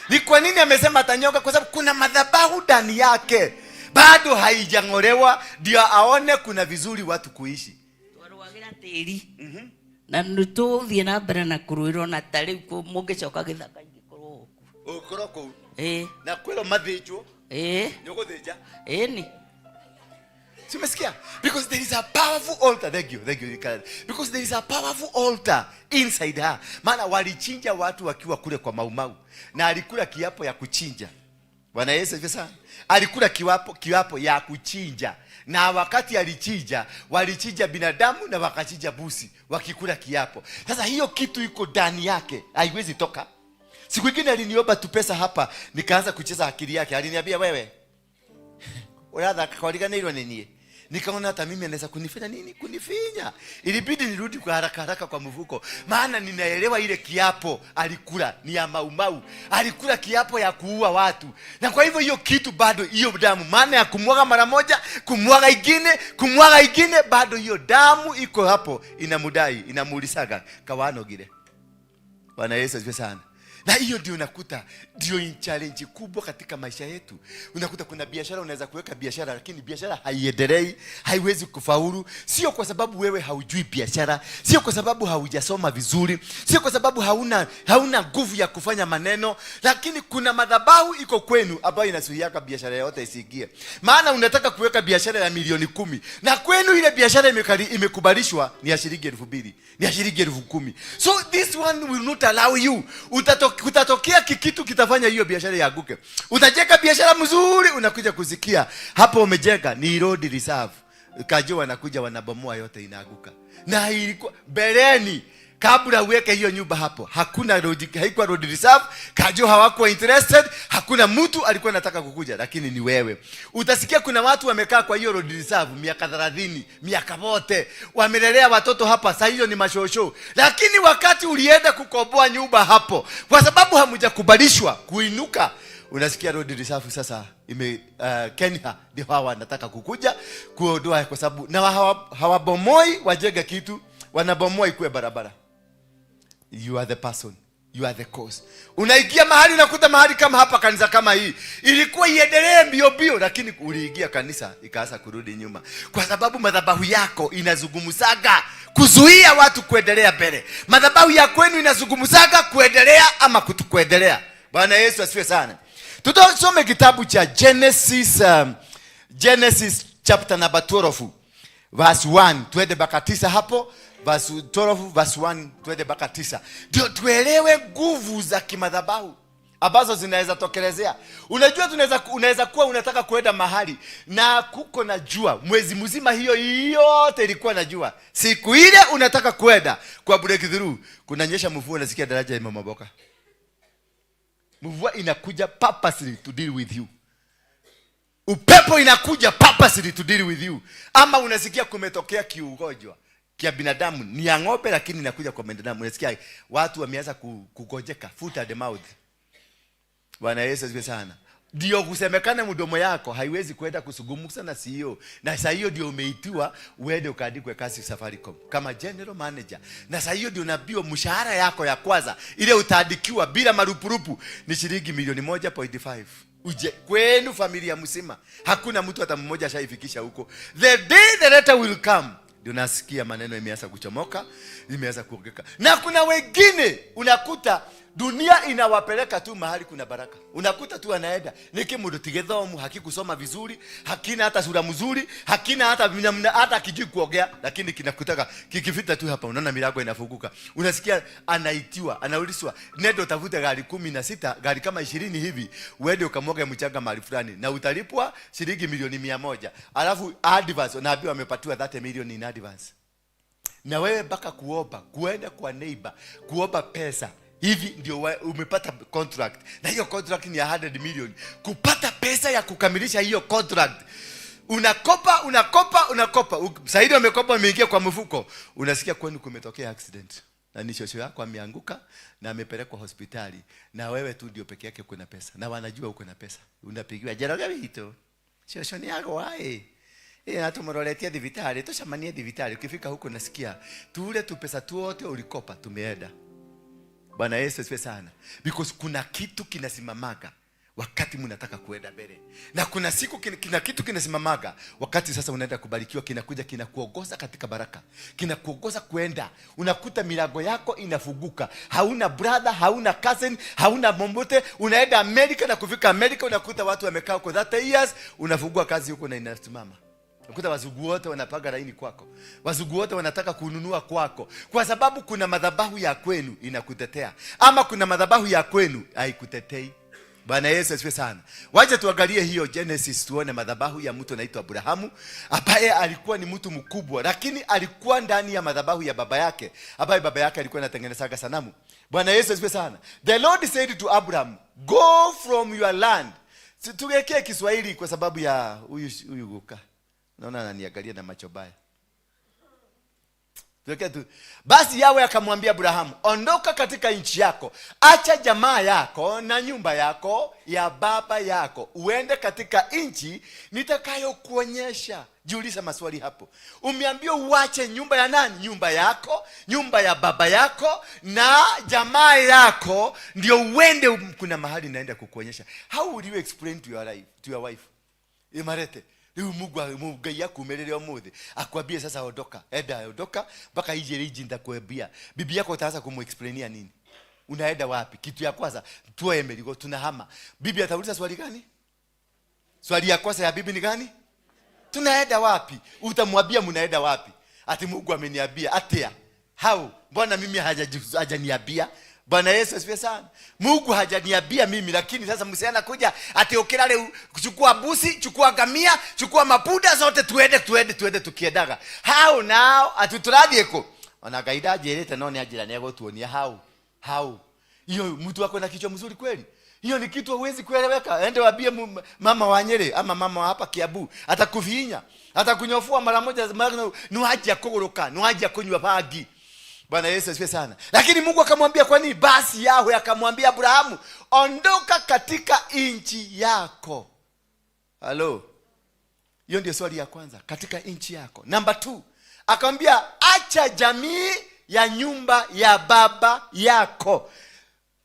Ni kwa nini amesema atanyoka? Kwa sababu kuna madhabahu ndani yake. Bado haijang'olewa ndio aone kuna vizuri watu kuishi. Twaruagira tiri. Na nututhie na mbere na kuruirwo na tari ku mungicoka githaka ingikorwo ukoroko na kwelo mathijo nyogothija ni simesikia because there is a powerful altar. Thank you because there is a powerful altar inside her. Maana walichinja watu wakiwa kule kwa maumau na alikula kiapo ya kuchinja. Bwana Yesu asifiwe sana. Alikula kiapo ya kuchinja. Na wakati alichinja, walichinja binadamu na wakachinja busi wakikula kiapo. Sasa hiyo kitu iko ndani yake, haiwezi toka. Siku nyingine aliniomba tu pesa hapa, nikaanza kucheza akili yake. Aliniambia wewe, unataka kuliganirwa nini? Nikaona hata mimi anaweza kunifanya nini? Kunifinya. Ilibidi nirudi kwa haraka kwa mvuko. Maana ninaelewa ile kiapo alikula ni ya maumau. Alikula kiapo ya kuua watu. Na kwa hivyo hiyo kitu bado hiyo damu. Maana ya kumwaga mara moja, kumwaga ingine bado hiyo damu iko hapo inamudai, inamuulisaga kawano gile. Bwana Yesu asifiwe sana. Na hiyo ndio unakuta ndio challenge kubwa katika maisha yetu. Unakuta kuna biashara unaweza kuweka biashara lakini biashara haiendelei, haiwezi kufaulu. Sio kwa sababu wewe haujui biashara, sio kwa sababu haujasoma vizuri, sio kwa sababu hauna nguvu ya kufanya maneno, lakini kuna madhabahu iko kwenu ambayo inazuia biashara yote isiingie. Maana unataka kuweka biashara ya milioni 10 na kwenu ile biashara imekubalishwa ni ya shilingi 2,000, ni ya shilingi 10,000. So this one will not allow you. Kutatokea kitu kitafanya hiyo biashara yaanguke. Utajenga biashara mzuri, unakuja kusikia hapo umejenga ni road reserve. Kajua wanakuja wanabomoa yote inaanguka. Na ilikuwa beleni kabla uweke hiyo nyumba hapo, hakuna road, haikuwa road reserve, Kajo hawakuwa interested, hakuna mtu alikuwa anataka kukuja, lakini ni wewe. Utasikia kuna watu wamekaa kwa hiyo road reserve miaka 30, miaka wote wamelelea watoto hapa, sasa hiyo ni mashosho, lakini wakati ulienda kukomboa nyumba hapo, kwa sababu hamujakubalishwa kuinuka, unasikia road reserve sasa Kenya ndio hawa wanataka kukuja kuondoa, kwa sababu na hawabomoi wajenge kitu, wanabomoa ikuwe barabara. You are the person, you are the cause. Unaingia mahali unakuta mahali kama hapa, kanisa kama hii ilikuwa iendelee mbio mbio, lakini uliingia kanisa ikaanza kurudi nyuma, kwa sababu madhabahu yako inazungumzaga kuzuia watu kuendelea mbele. Madhabahu ya kwenu inazungumzaga kuendelea ama kutokuendelea. Bwana Yesu asifiwe sana. Tutasome kitabu cha Genesis chapter number 12 verse 1 twende mpaka 9 hapo. Verse 12 verse 1 twende mpaka 9. Ndio tuelewe nguvu za kimadhabahu ambazo zinaweza tokelezea. Unajua unaweza kuwa unataka kuenda mahali na kuko na jua mwezi mzima, hiyo yote ilikuwa na jua. Siku ile unataka kuenda kwa breakthrough, kunanyesha mvua, unasikia daraja imemoboka. Mvua inakuja purposely to deal with you. Upepo inakuja purposely to deal with you. Ama unasikia kumetokea kiugonjwa kia binadamu, ni ya ng'ombe lakini inakuja kwa binadamu. Unasikia watu wameanza kugojeka, foot and mouth. Bwana Yesu asifiwe sana. Ndio kusemekana mdomo yako haiwezi kwenda kusungumza na CEO. Na sasa hiyo ndio umeitiwa uende ukaandikwe kazi Safaricom kama general manager. Na sasa hiyo ndio unaambiwa mshahara yako ya kwanza ile utaandikiwa bila marupurupu ni shilingi milioni 1.5. Uje kwenu familia mzima. Hakuna mtu hata mmoja ashaifikisha huko. The day the letter will come, ndio nasikia maneno imeanza kuchomoka, imeanza kuongeka. Na kuna wengine unakuta dunia inawapeleka tu mahali kuna baraka. Unakuta tu anaenda nikimudu tigedhomu, hakikusoma vizuri, hakina hata sura mzuri, hakina hata kijui kuongea, lakini kinakutaka kikifita tu hapa unaona milango inafunguka. Unasikia anaitiwa, anaulizwa, nenda utafute gari 16, gari kama 20 hivi, uende ukamwaga mchanga mahali fulani na utalipwa shilingi milioni 100. Alafu advance unaambiwa amepatiwa 30 milioni in advance. Na wewe mpaka kuomba, kuenda kwa neighbor, kuomba pesa. Hivi ndio umepata contract. Na hiyo contract ni 100 million. Kupata pesa ya kukamilisha hiyo contract, unakopa. Saidi wamekopa, umeingia kwa mfuko. Unasikia kwenu kumetokea accident. Na ni shosho yako ameanguka na amepelekwa hospitali. Na wewe tu ndio peke yake kuna pesa. Na wanajua uko na pesa. Unapigiwa jaraga hito. Shosho ni yako wae. Natumoroletia divitali, toshamania divitali. Ukifika huko nasikia tule tu pesa tu wote ulikopa tumeenda. Bwana Yesu asifiwe sana. Because kuna kitu kinasimamaga wakati mnataka kuenda mbele. Na kuna siku kina kitu kinasimamaga wakati sasa unaenda kubarikiwa, kinakuja kinakuongoza katika baraka. Kinakuongoza kuenda. Unakuta milango yako inafunguka. Hauna brother, hauna cousin, hauna mombote, unaenda Amerika na kufika Amerika unakuta watu wamekaa huko 30 years, unafungua kazi huko na inasimama. Unakuta wazungu wote wanapaga laini kwako. Wazungu wote wanataka kununua kwako. Kwa sababu kuna madhabahu ya kwenu inakutetea. Ama kuna madhabahu ya kwenu haikutetei. Bwana Yesu asifiwe sana. Wacha tuangalie hiyo Genesis tuone madhabahu ya mtu anaitwa Abrahamu, ambaye alikuwa ni mtu mkubwa, lakini alikuwa ndani ya madhabahu ya baba yake, ambaye baba yake alikuwa anatengenezaga sanamu. Bwana Yesu asifiwe sana. The Lord said to Abraham, go from your land. Tuwekee Kiswahili kwa sababu ya huyu guka. Naona ananiangalia na macho baya. Basi Yahweh akamwambia Abrahamu, ondoka katika nchi yako, acha jamaa yako na nyumba yako ya baba yako, uende katika nchi nitakayokuonyesha. Jiuliza maswali hapo. Umeambiwa uache nyumba ya nani? Nyumba yako, nyumba ya baba yako na jamaa yako, ndio uende kuna mahali naenda kukuonyesha. How would you explain to your wife? Imarete Mungu yako umelele omuthi akwambie sasa ondoka, ondoka mpaka ije riji ndakwambia. Bibi yako utaanza kumuexplainia nini? Unaenda wapi? Kitu ya kwanza tuwe meligo tunahama. Bibi atauliza swali gani? Swali ya kwanza ya bibi ni gani? Tunaenda wapi? Utamwambia mnaenda wapi? Ati Mungu ameniambia. Atia. How? Mbona mimi hajaniambia? Bwana Yesu asifiwe sana. Mungu hajaniambia mimi, lakini sasa msiana kuja ati okilale kuchukua busi, chukua gamia, chukua mapuda zote tuende tukiedaga. How now? Atutradhieko. Ona gaida jerete no ni ajira nego tuonia how. Hiyo mtu wako na kichwa mzuri kweli? Hiyo ni kitu huwezi kueleweka. Ende waambie mama wa Nyeri ama mama hapa Kiambu, atakuvinya, atakunyofua mara moja, ni haja kugoroka, ni haja kunywa bagi. Bwana Yesu asifiwe sana. Lakini Mungu akamwambia kwa nini? Basi Yahweh akamwambia Abrahamu, ondoka katika nchi yako. Halo. Hiyo ndio swali ya kwanza, katika nchi yako. Number 2, akamwambia acha jamii ya nyumba ya baba yako.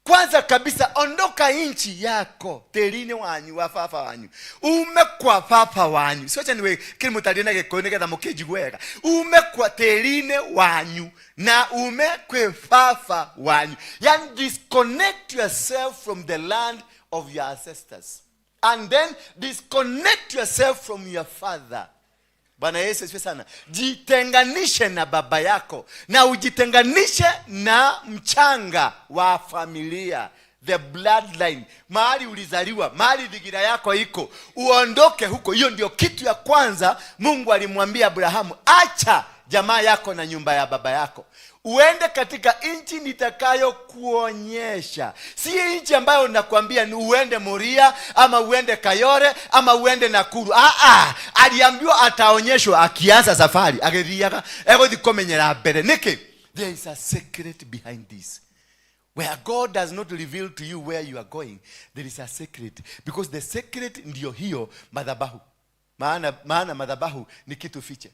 Kwanza kabisa ondoka nchi yako, terine wanyu wa fafa wanyu. Umekwa papa wanyu. Socha niwe kile mutaliona gekoneka da mokeji gwega. Umekwa terine wanyu na umekwe fafa wanyu. Yani disconnect yourself from the land of your ancestors. And then disconnect yourself from your father. Bwana Yesu asifiwe sana. Jitenganishe na baba yako na ujitenganishe na mchanga wa familia, the bloodline, mahali ulizaliwa, mahali dhigira yako iko, uondoke huko. Hiyo ndio kitu ya kwanza Mungu alimwambia Abrahamu, acha jamaa yako na nyumba ya baba yako, uende katika nchi nitakayo kuonyesha. Si nchi ambayo nakwambia ni uende Moria ama uende Kayore ama uende Nakuru. Aliambiwa ataonyeshwa akianza safari. Ageriaga ego dikomenyera mbere niki. There is a secret behind this. Where God does not reveal to you where you are going, there is a secret. Because the secret ndio hiyo madhabahu. Maana madhabahu ni kitu fiche.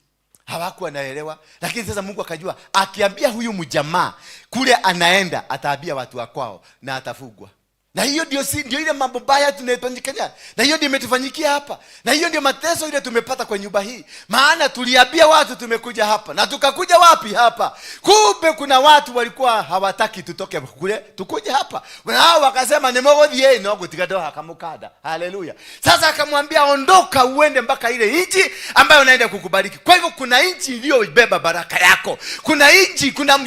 Hawakuwa naelewa, lakini sasa Mungu akajua akiambia huyu mjamaa kule anaenda ataambia watu wa kwao na atafugwa. Na hiyo ndio ile mambo baya tunayofanyikana. Na hiyo ndio imetufanyikia hapa. Na hiyo ndio mateso ile tumepata kwa nyumba hii. Maana tuliambia watu tumekuja hapa. Na tukakuja wapi hapa? Kumbe kuna watu walikuwa hawataki tutoke kule, tukuje hapa. Wao wakasema ni mogodhi no gutigado hakamukada. Haleluya. Sasa akamwambia ondoka uende mpaka ile nchi ambayo unaenda kukubariki. Kwa hivyo kuna nchi iliyobeba baraka yako. Kuna nchi, kuna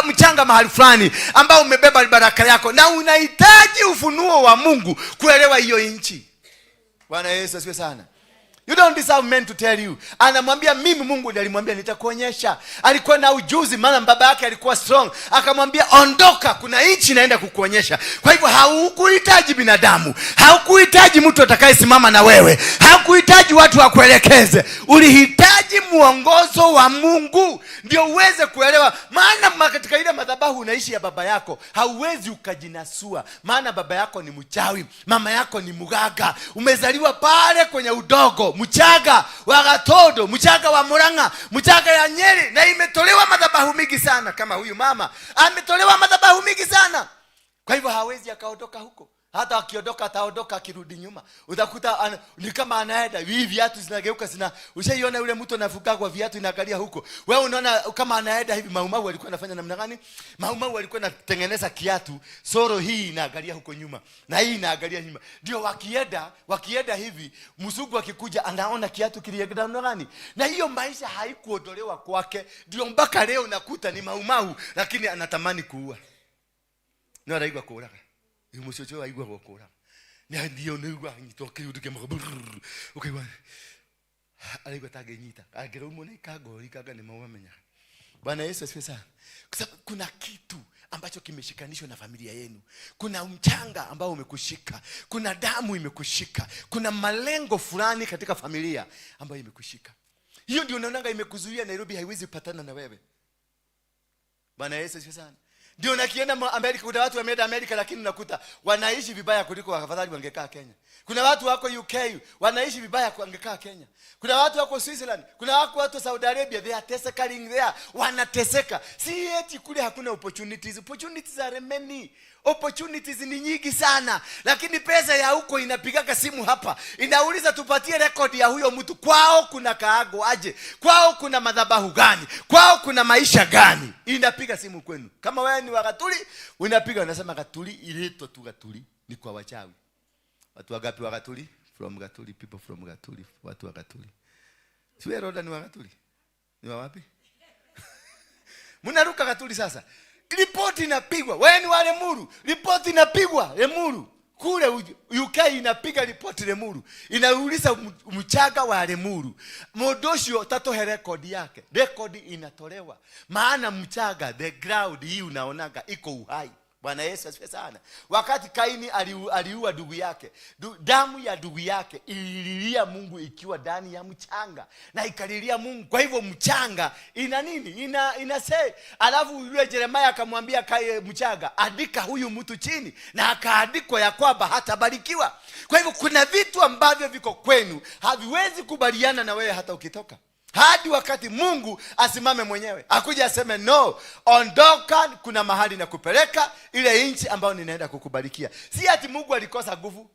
mchanga mahali fulani ambao umebeba baraka yako na unahitaji ufunuo wa Mungu kuelewa hiyo nchi. Bwana Yesu asifiwe sana. You don't deserve men to tell you. Anamwambia mimi, Mungu ndiye alimwambia nitakuonyesha. Alikuwa na ujuzi, maana baba yake alikuwa strong. Akamwambia ondoka, kuna nchi naenda kukuonyesha. Kwa hivyo haukuhitaji binadamu, haukuhitaji mtu atakayesimama na wewe, haukuhitaji watu wakuelekeze. Ulihitaji mwongozo wa Mungu ndio uweze kuelewa. Maana katika ile madhabahu unaishi ya baba yako, hauwezi ukajinasua. Maana baba yako ni mchawi, mama yako ni muganga. Umezaliwa pale kwenye udogo, mchaga wa Gatodo, mchaga wa Murang'a, mchaga ya Nyeri, na imetolewa madhabahu mingi sana. Kama huyu mama ametolewa madhabahu mingi sana. Kwa hivyo hawezi akaondoka huko. Hata akiondoka ataondoka akirudi nyuma. Utakuta ni kama anaenda hivi, viatu zinageuka Ushaiona yule mtu anafuka kwa viatu inaangalia huko. Wewe unaona kama anaenda hivi. Maumau alikuwa anafanya namna gani? Maumau alikuwa anatengeneza kiatu, soro hii inaangalia huko nyuma na hii inaangalia nyuma. Ndio wakienda hivi, msugu akikuja anaona kiatu kilienda namna gani. Na hiyo maisha haikuondolewa kwake. Ndio mpaka leo nakuta ni maumau lakini anatamani kuua. Ndio anaigwa kuua. Umusocho aigwa gukura ni ndio nigwa nyitoke yuduke mabur okay wa aigwa tagenyita agero mune kagori kaga ni mawamenya. Bwana Yesu asifiwe sana. Kuna kitu ambacho kimeshikanishwa na familia yenu. Kuna mchanga ambao umekushika, kuna damu imekushika, kuna malengo fulani katika familia ambayo imekushika. Hiyo ndio unaonanga imekuzuia Nairobi haiwezi kupatana na wewe. Bwana Yesu asifiwe sana. Ndio nakienda Amerika, kuna watu wameenda Amerika lakini unakuta wanaishi vibaya kuliko afadhali wangekaa Kenya. Kuna watu wako UK wanaishi vibaya wangekaa Kenya. Kuna watu wako Switzerland, kuna watu Saudi Arabia, they are testing there, wanateseka. Si eti kule hakuna opportunities. Opportunities are many. Opportunities ni nyingi sana, lakini pesa ya huko inapigaga simu hapa, inauliza tupatie record ya huyo mtu. Kwao kuna kaago aje? Kwao kuna madhabahu gani? Kwao kuna maisha gani? Inapiga simu kwenu. Kama wewe ni wa Gatuli, unapiga unasema Gatuli ileto tu Gatuli ni kwa wachawi. Watu wagapi wa Gatuli? From Gatuli, people from Gatuli, watu wa Gatuli. Siwe Roda ni wa Gatuli? Ni wa wapi? Mnaruka Gatuli sasa. Ripoti inapigwa. Wewe ni wale Lemuru. Ripoti inapigwa Lemuru. kule UK inapiga ripoti Lemuru, inauliza mchaga wa Lemuru. Modosho tatohe rekodi yake, rekodi inatolewa, maana mchaga the ground hii unaonaga iko uhai. Bwana Yesu asifiwe sana. Wakati Kaini aliua ndugu yake, damu ya ndugu yake ilililia Mungu ikiwa ndani ya mchanga, na ikalilia Mungu. Kwa hivyo mchanga ina nini? Ina say. Alafu yule Yeremia akamwambia mchanga, andika huyu mtu chini, na akaandikwa ya kwamba hatabarikiwa. Kwa hivyo kuna vitu ambavyo viko kwenu haviwezi kubaliana na wewe hata ukitoka, hadi wakati Mungu asimame mwenyewe akuja aseme no, ondoka, kuna mahali na kupeleka ile inchi ambayo ninaenda kukubarikia. Si ati Mungu alikosa nguvu.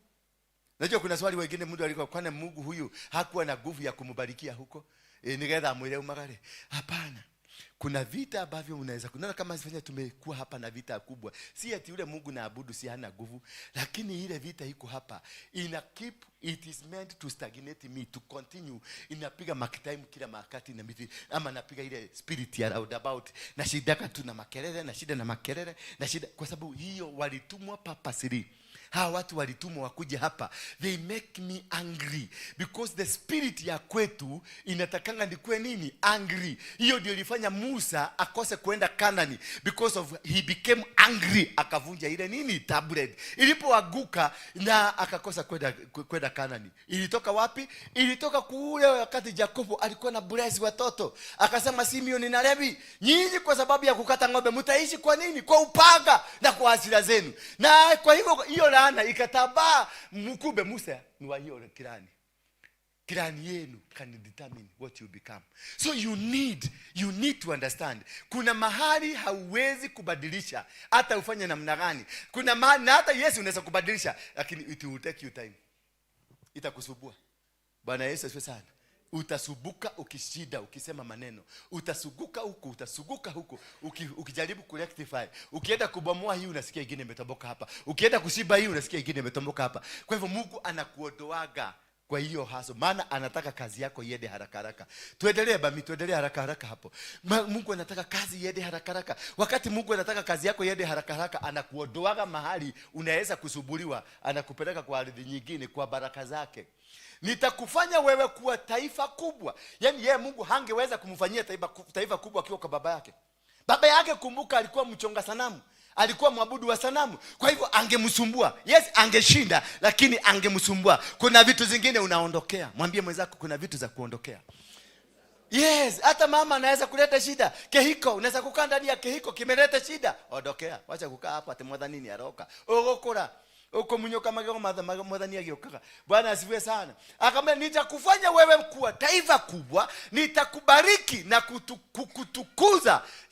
Najua kuna swali wengine Mungu alikuwa, kwani Mungu huyu hakuwa na nguvu ya kumubarikia huko? Nigetha mwile umagare. Hapana. Kuna vita ambavyo unaweza kunaona kama sifanya tumekuwa hapa na vita kubwa. Si ati yule Mungu naabudu si hana nguvu, lakini ile vita iko hapa. It is meant to stagnate me, to continue. Inapiga mark time kila wakati na miti, ama napiga ile spirit ya roundabout, na shidaka tu na makelele, na shida na makelele, na shida, kwa sababu hiyo walitumwa purposely. Hawa watu walitumwa wakuje hapa. They make me angry because the spirit ya kwetu inatakanga ndikwe nini? Angry. Hiyo ndio ilifanya Musa akose kwenda Kanani, because of he became angry, akavunja ile nini? Tablet. Ilipoanguka na akakosa kwenda Kanani. Ilitoka wapi? Ilitoka kule wakati Jacobo alikuwa na bless watoto. Akasema Simeon na Levi, nyinyi kwa sababu ya kukata ng'ombe mtaishi kwa nini? Kwa upanga na kwa hasira zenu. Na kwa hivyo hiyo laana ikatabaa mkube. Musa ni wa hiyo kirani yenu can determine what you become. So you need to understand, kuna mahali hauwezi kubadilisha hata ufanye namna gani. Kuna mahali na hata Yesu unaweza kubadilisha, lakini it will take you time. Itakusubua. Bwana Yesu asifiwe sana. Utasubuka ukishida, ukisema maneno. Utasuguka huko, utasuguka huko. Ukijaribu kurectify. Ukienda kubomoa hii unasikia ingine imetoboka hapa. Ukienda kushiba hii unasikia ingine imetoboka hapa. Kwa hivyo Mungu anakuodoaga kwa hiyo haso, maana anataka kazi yako iende haraka haraka. Tuendelee haraka haraka hapo. Mungu anataka kazi iende haraka haraka. Wakati Mungu anataka kazi yako iende haraka haraka, anakuodoaga mahali unaweza kusubuliwa, anakupeleka kwa ardhi nyingine kwa baraka zake. Nitakufanya wewe kuwa taifa kubwa. Yaani yeye Mungu hangeweza kumfanyia taifa kubwa akiwa kwa baba yake. Baba yake, kumbuka, alikuwa mchonga sanamu, alikuwa mwabudu wa sanamu. Kwa hivyo angemsumbua. Yes, angeshinda, lakini angemsumbua. Kuna vitu zingine unaondokea. Mwambie mwenzako kuna vitu za kuondokea. Yes, hata mama anaweza kuleta shida. Kehiko, unaweza kukaa ndani ya kehiko kimeleta shida. Ondokea. Wacha kukaa hapa ati mwadhani ni aroka. Ogokora. Uko munyoka magego mwadhani agiokaga. Bwana asifiwe sana. Akamwambia nitakufanya wewe kuwa taifa kubwa, nitakubariki na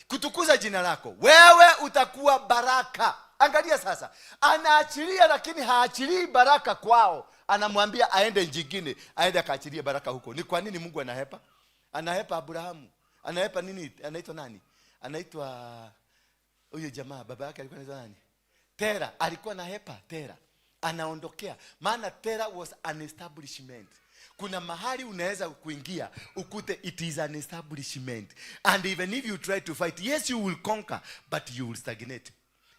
kutukuza jina lako. Wewe utakuwa baraka. Angalia sasa. Anaachilia, lakini haachilii baraka kwao. Anamwambia aende njingine, aende akaachilie baraka huko. Ni kwa nini Mungu anahepa? Anahepa Abrahamu. Anahepa nini? Anaitwa nani? Anaitwa huyo jamaa, baba yake alikuwa anaitwa nani? Tera. Alikuwa na hepa Tera. Anaondokea. Maana Tera was an establishment. Kuna mahali unaweza kuingia ukute it is an establishment, and even if you try to fight, yes you will conquer, but you will stagnate.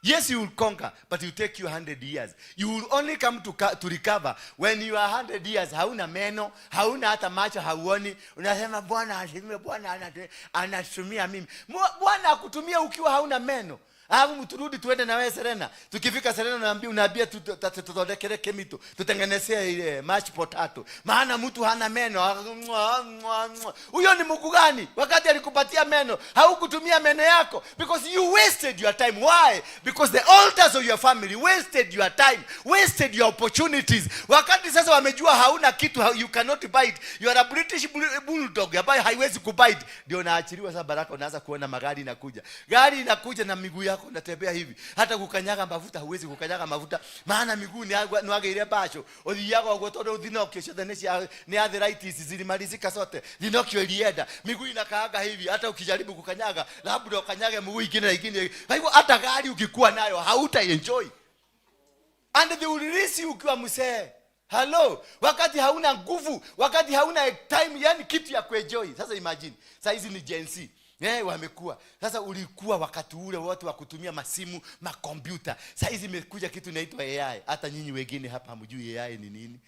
Yes you will conquer, but it will take you 100 years. You will only come to recover when you are 100 years. Hauna meno, hauna hata macho, hauoni. Unasema Bwana asifiwe, Bwana anatumia mimi. Bwana akutumia ukiwa hauna meno. Turudi tuende na wewe Serena. Tukifika Serena unaambia tutodekele kemito, tutengenezea ile mashed potato. Maana mtu hana meno. Huyo ni Mungu gani? Wakati alikupatia meno, haukutumia meno yako, because you wasted your time. Why? Because the altars of your family wasted your time, wasted your opportunities. Wakati sasa wamejua hauna kitu, you cannot bite. You are a British bulldog ambaye haiwezi kubite. Ndio naachiliwa sasa baraka. Unaanza kuona magari inakuja. Gari inakuja na miguu yako unatembea hivi. Hata kukanyaga mafuta huwezi kukanyaga mafuta, maana miguu ni wage ile basho. Othi yako ugotodo uthinokio shothe ni arthritis zilimalizika sote. Dhinokio ilienda. Miguu inakaaga hivi, hata ukijaribu kukanyaga labda ukanyage mguu ingine na ingine. Kwa hivyo hata gari ukikuwa nayo hauta enjoy. And they will release you ukiwa msee. Hello, wakati hauna nguvu, wakati hauna time, yani kitu ya kuenjoy. Sasa imagine, sasa hizi ni Gen Z. Wamekuwa. Sasa ulikuwa wakati ule watu wa kutumia masimu, makompyuta. Sasa hizi imekuja kitu inaitwa AI. Hata nyinyi wengine hapa hamjui AI ni nini.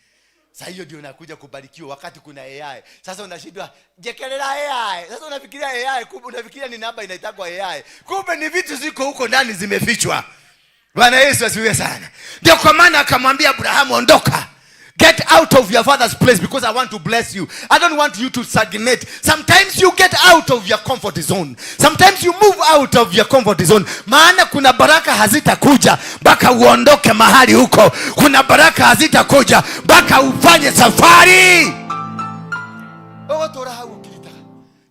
Sasa hiyo ndio unakuja kubarikiwa wakati kuna AI. Sasa unashindwa jekelea AI. Sasa unafikiria AI, kumbe unafikiria ni namba inaitwa AI. Kumbe ni vitu ziko huko ndani zimefichwa. Bwana Yesu asifiwe sana. Ndio kwa maana akamwambia Abrahamu, ondoka. Get out of your father's place because I want to bless you. I don't want you to stagnate. Sometimes you get out of your comfort zone. Sometimes you move out of your comfort zone. Maana kuna baraka hazitakuja mpaka uondoke mahali huko. Kuna baraka hazitakuja mpaka ufanye safari.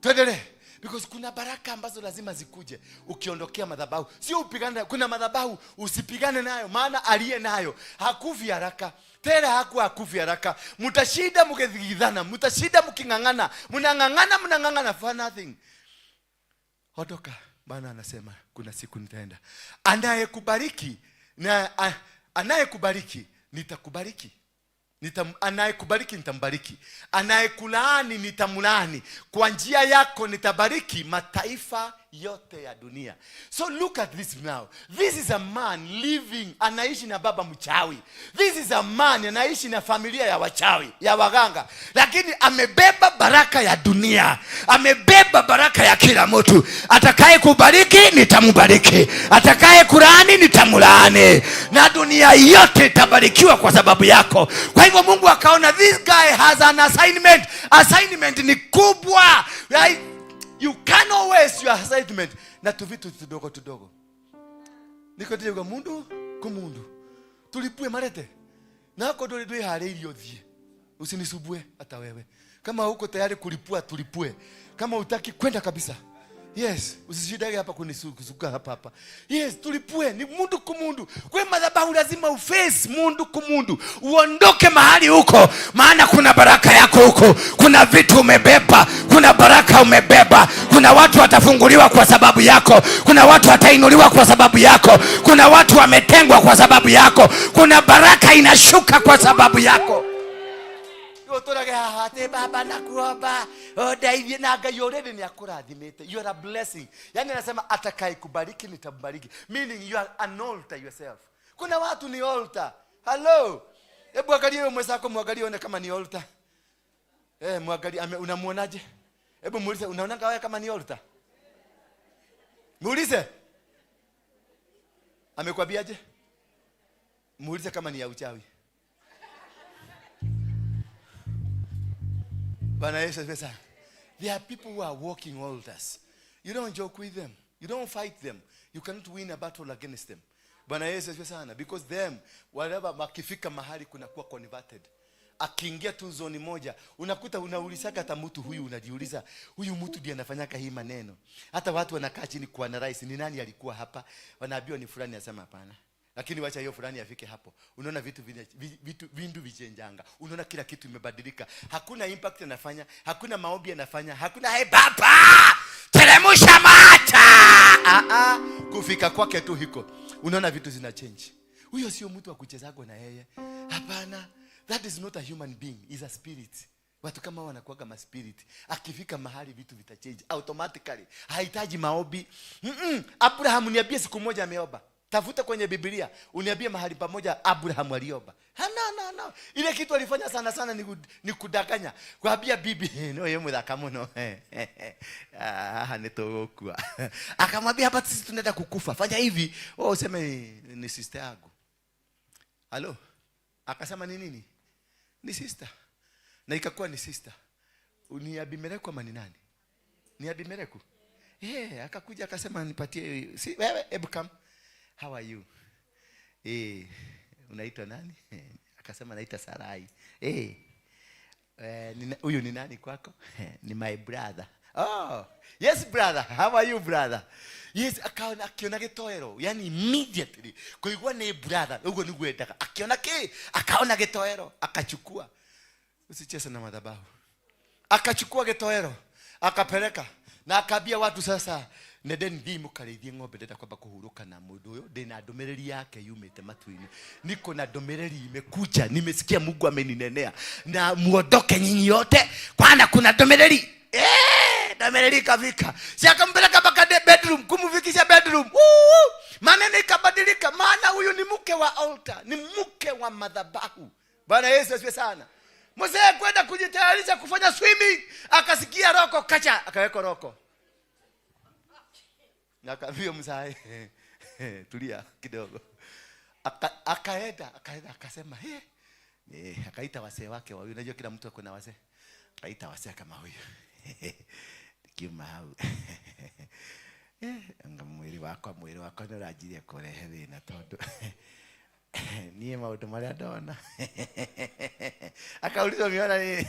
Tuendelee. Because kuna baraka ambazo lazima zikuje ukiondokea madhabahu. Sio upigane, kuna madhabahu usipigane nayo, maana aliye nayo hakufi haraka. Tena hakufi haraka. Mtashida mkidhigidhana, mtashida mkingangana, mnangangana for nothing. Ondoka. Bwana anasema kuna siku nitaenda. Anayekubariki nitakubariki. Anayekubariki nitambariki. Anayekulaani nitamlaani. Kwa njia yako nitabariki mataifa yote ya dunia. So look at this now. This is a man living, anaishi na baba mchawi. This is a man anaishi na familia ya wachawi, ya waganga. Lakini amebeba baraka ya dunia. Amebeba baraka ya kila mtu. Atakaye kubariki nitambariki. Atakaye kulaani nitamlaani. Na dunia yote itabarikiwa kwa sababu yako. Kwa hivyo Mungu akaona this guy has an assignment. Assignment ni kubwa. Right? You cannot waste your assignment na tuvitu tudogo. Niko tega mundu kumundu. Tulipue marete. Nako dole hareirio thie. Usinisubue hata wewe. Kama uko tayari kulipua tulipue. Kama utaki kwenda kabisa. Yes, usishidage hapa kunisuka hapa. Yes, tulipue ni mundu kumundu. Kwa madhabahu lazima uface mundu kumundu. Uondoke mahali huko, maana kuna baraka yako huko. Kuna vitu umebeba, kuna baraka umebeba. Kuna watu watafunguliwa kwa sababu yako. Kuna watu watainuliwa kwa sababu yako. Kuna watu wametengwa kwa sababu yako. Kuna baraka inashuka kwa sababu yako. Baba nakuomba odaivie na Ngai already ni akurathimite. You are a blessing. Yani anasema atakaye kubariki nitambariki. Meaning you are an altar yourself. Kuna watu ni altar. Hello. Hebu angalia wewe mwenzako, muangalie one kama ni altar. Muangalie unamuonaje? Hebu muulize unaona wewe kama ni altar? Muulize. Amekwambiaje? Muulize kama ni ya uchawi. There are people who are walking altars. You don't joke with them. You don't fight them. You cannot win a battle against them. Because them, whatever makifika mahali kunakuwa converted. Akiingia tu zoni moja, unakuta unaulizaga hata mtu huyu, unajiuliza huyu mtu ndiye anafanyaka hii maneno. Hata watu wanakaa chini kuanalyze ni nani alikuwa hapa. Wanaambiwa ni fulani, asema hapana. Lakini wacha hiyo fulani afike hapo. Unaona vitu vichenjanga. Unaona kila kitu imebadilika. Hakuna impact anafanya, hakuna maombi anafanya, hakuna hey baba teremusha mata. Kufika kwake tu hiko. Unaona vitu zina change. Huyo sio mtu wa kuchezago na yeye. Hapana. That is not a human being, is a spirit. Watu kama wanakuaga ma spirit. Akifika mahali vitu vitachange automatically. Hahitaji maombi. Abraham niambie siku moja ameomba. Tafuta kwenye Biblia, uniambie mahali pamoja Abraham aliomba. No. Ile kitu alifanya sana ni kudanganya. Kuambia bibi, no yeye mudhaka muno. Nitokua. Akamwambia hapa sisi tunaenda kukufa. Fanya hivi. Useme ni sister yangu. Halo. Akasema ni nini? Ni sister. Na ikakuwa ni sister. Ni Abimeleku ama ni nani? Ni Abimeleku. Akakuja akasema nipatie wewe hebu come. How are you? Unaitwa nani? Akasema naitwa Sarai. Huyu ni nani kwako? Ni my brother. Oh, yes brother. How are you brother? Yes, akiona getoero, yani immediately. Kuigwa ni brother, ugo ni gwetaka. Akaona getoero, akachukua. Usicheze na madhabahu. Akachukua getoero, akapeleka na akabia watu sasa. Neden di mukarithie ng'ombe ndenda kwamba kuhuruka na mundu uyu ndina ndomereri yake yumite matuini. Niko na ndomereri imekuja, nimesikia Mungu ameninenea na muondoke nyinyi yote, kwana kuna ndomereri amelelika vika. Si akampeleka mpaka bedroom, kumfikisha bedroom. Maneno ikabadilika, maana huyu ni mke wa altar, ni mke wa madhabahu. Bwana Yesu asifiwe sana. Mzee kwenda kujitayarisha kufanya swimming, akasikia roko kacha, akaweka roko. Na akaambia mzee, tulia kidogo. Akaenda akasema, akaita wasee wake wawili. Unajua kila mtu akona wasee. Akaita wasee kama huyu. Kimau. Mwili wako ni rajili kurehe thina tondu niye maundu maria ndona. Akaulizwa miona nini?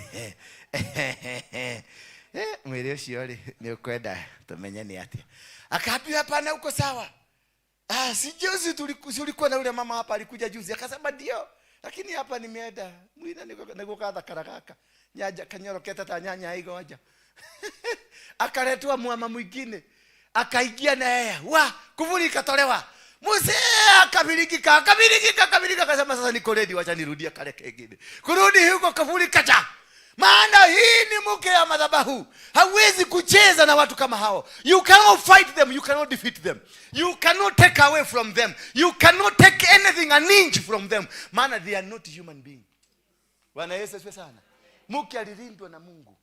Mwili ucio ri ni ukwenda tumenye ni atia. Akaambia hapana, uko sawa. Si juzi tulikuwa na yule mama hapa alikuja juzi. Akasema ndio, lakini hapa nimeenda mwina niko kadha karakaka nyaja kanyoroketa ta nyanya igoja. Akaletwa mama mwingine, akaingia na yeye, kuvuli ikatolewa. Mzee akabirikika akasema sasa niko ready, wacha nirudie kale kengine. Kurudi huko kavuli kacha. Maana hii ni mke ya madhabahu. Hawezi kucheza na watu kama hao. You cannot fight them, you cannot defeat them. You cannot take away from them. You cannot take anything an inch from them. Maana they are not human being. Bwana Yesu asifiwe sana. Mke alilindwa na Mungu.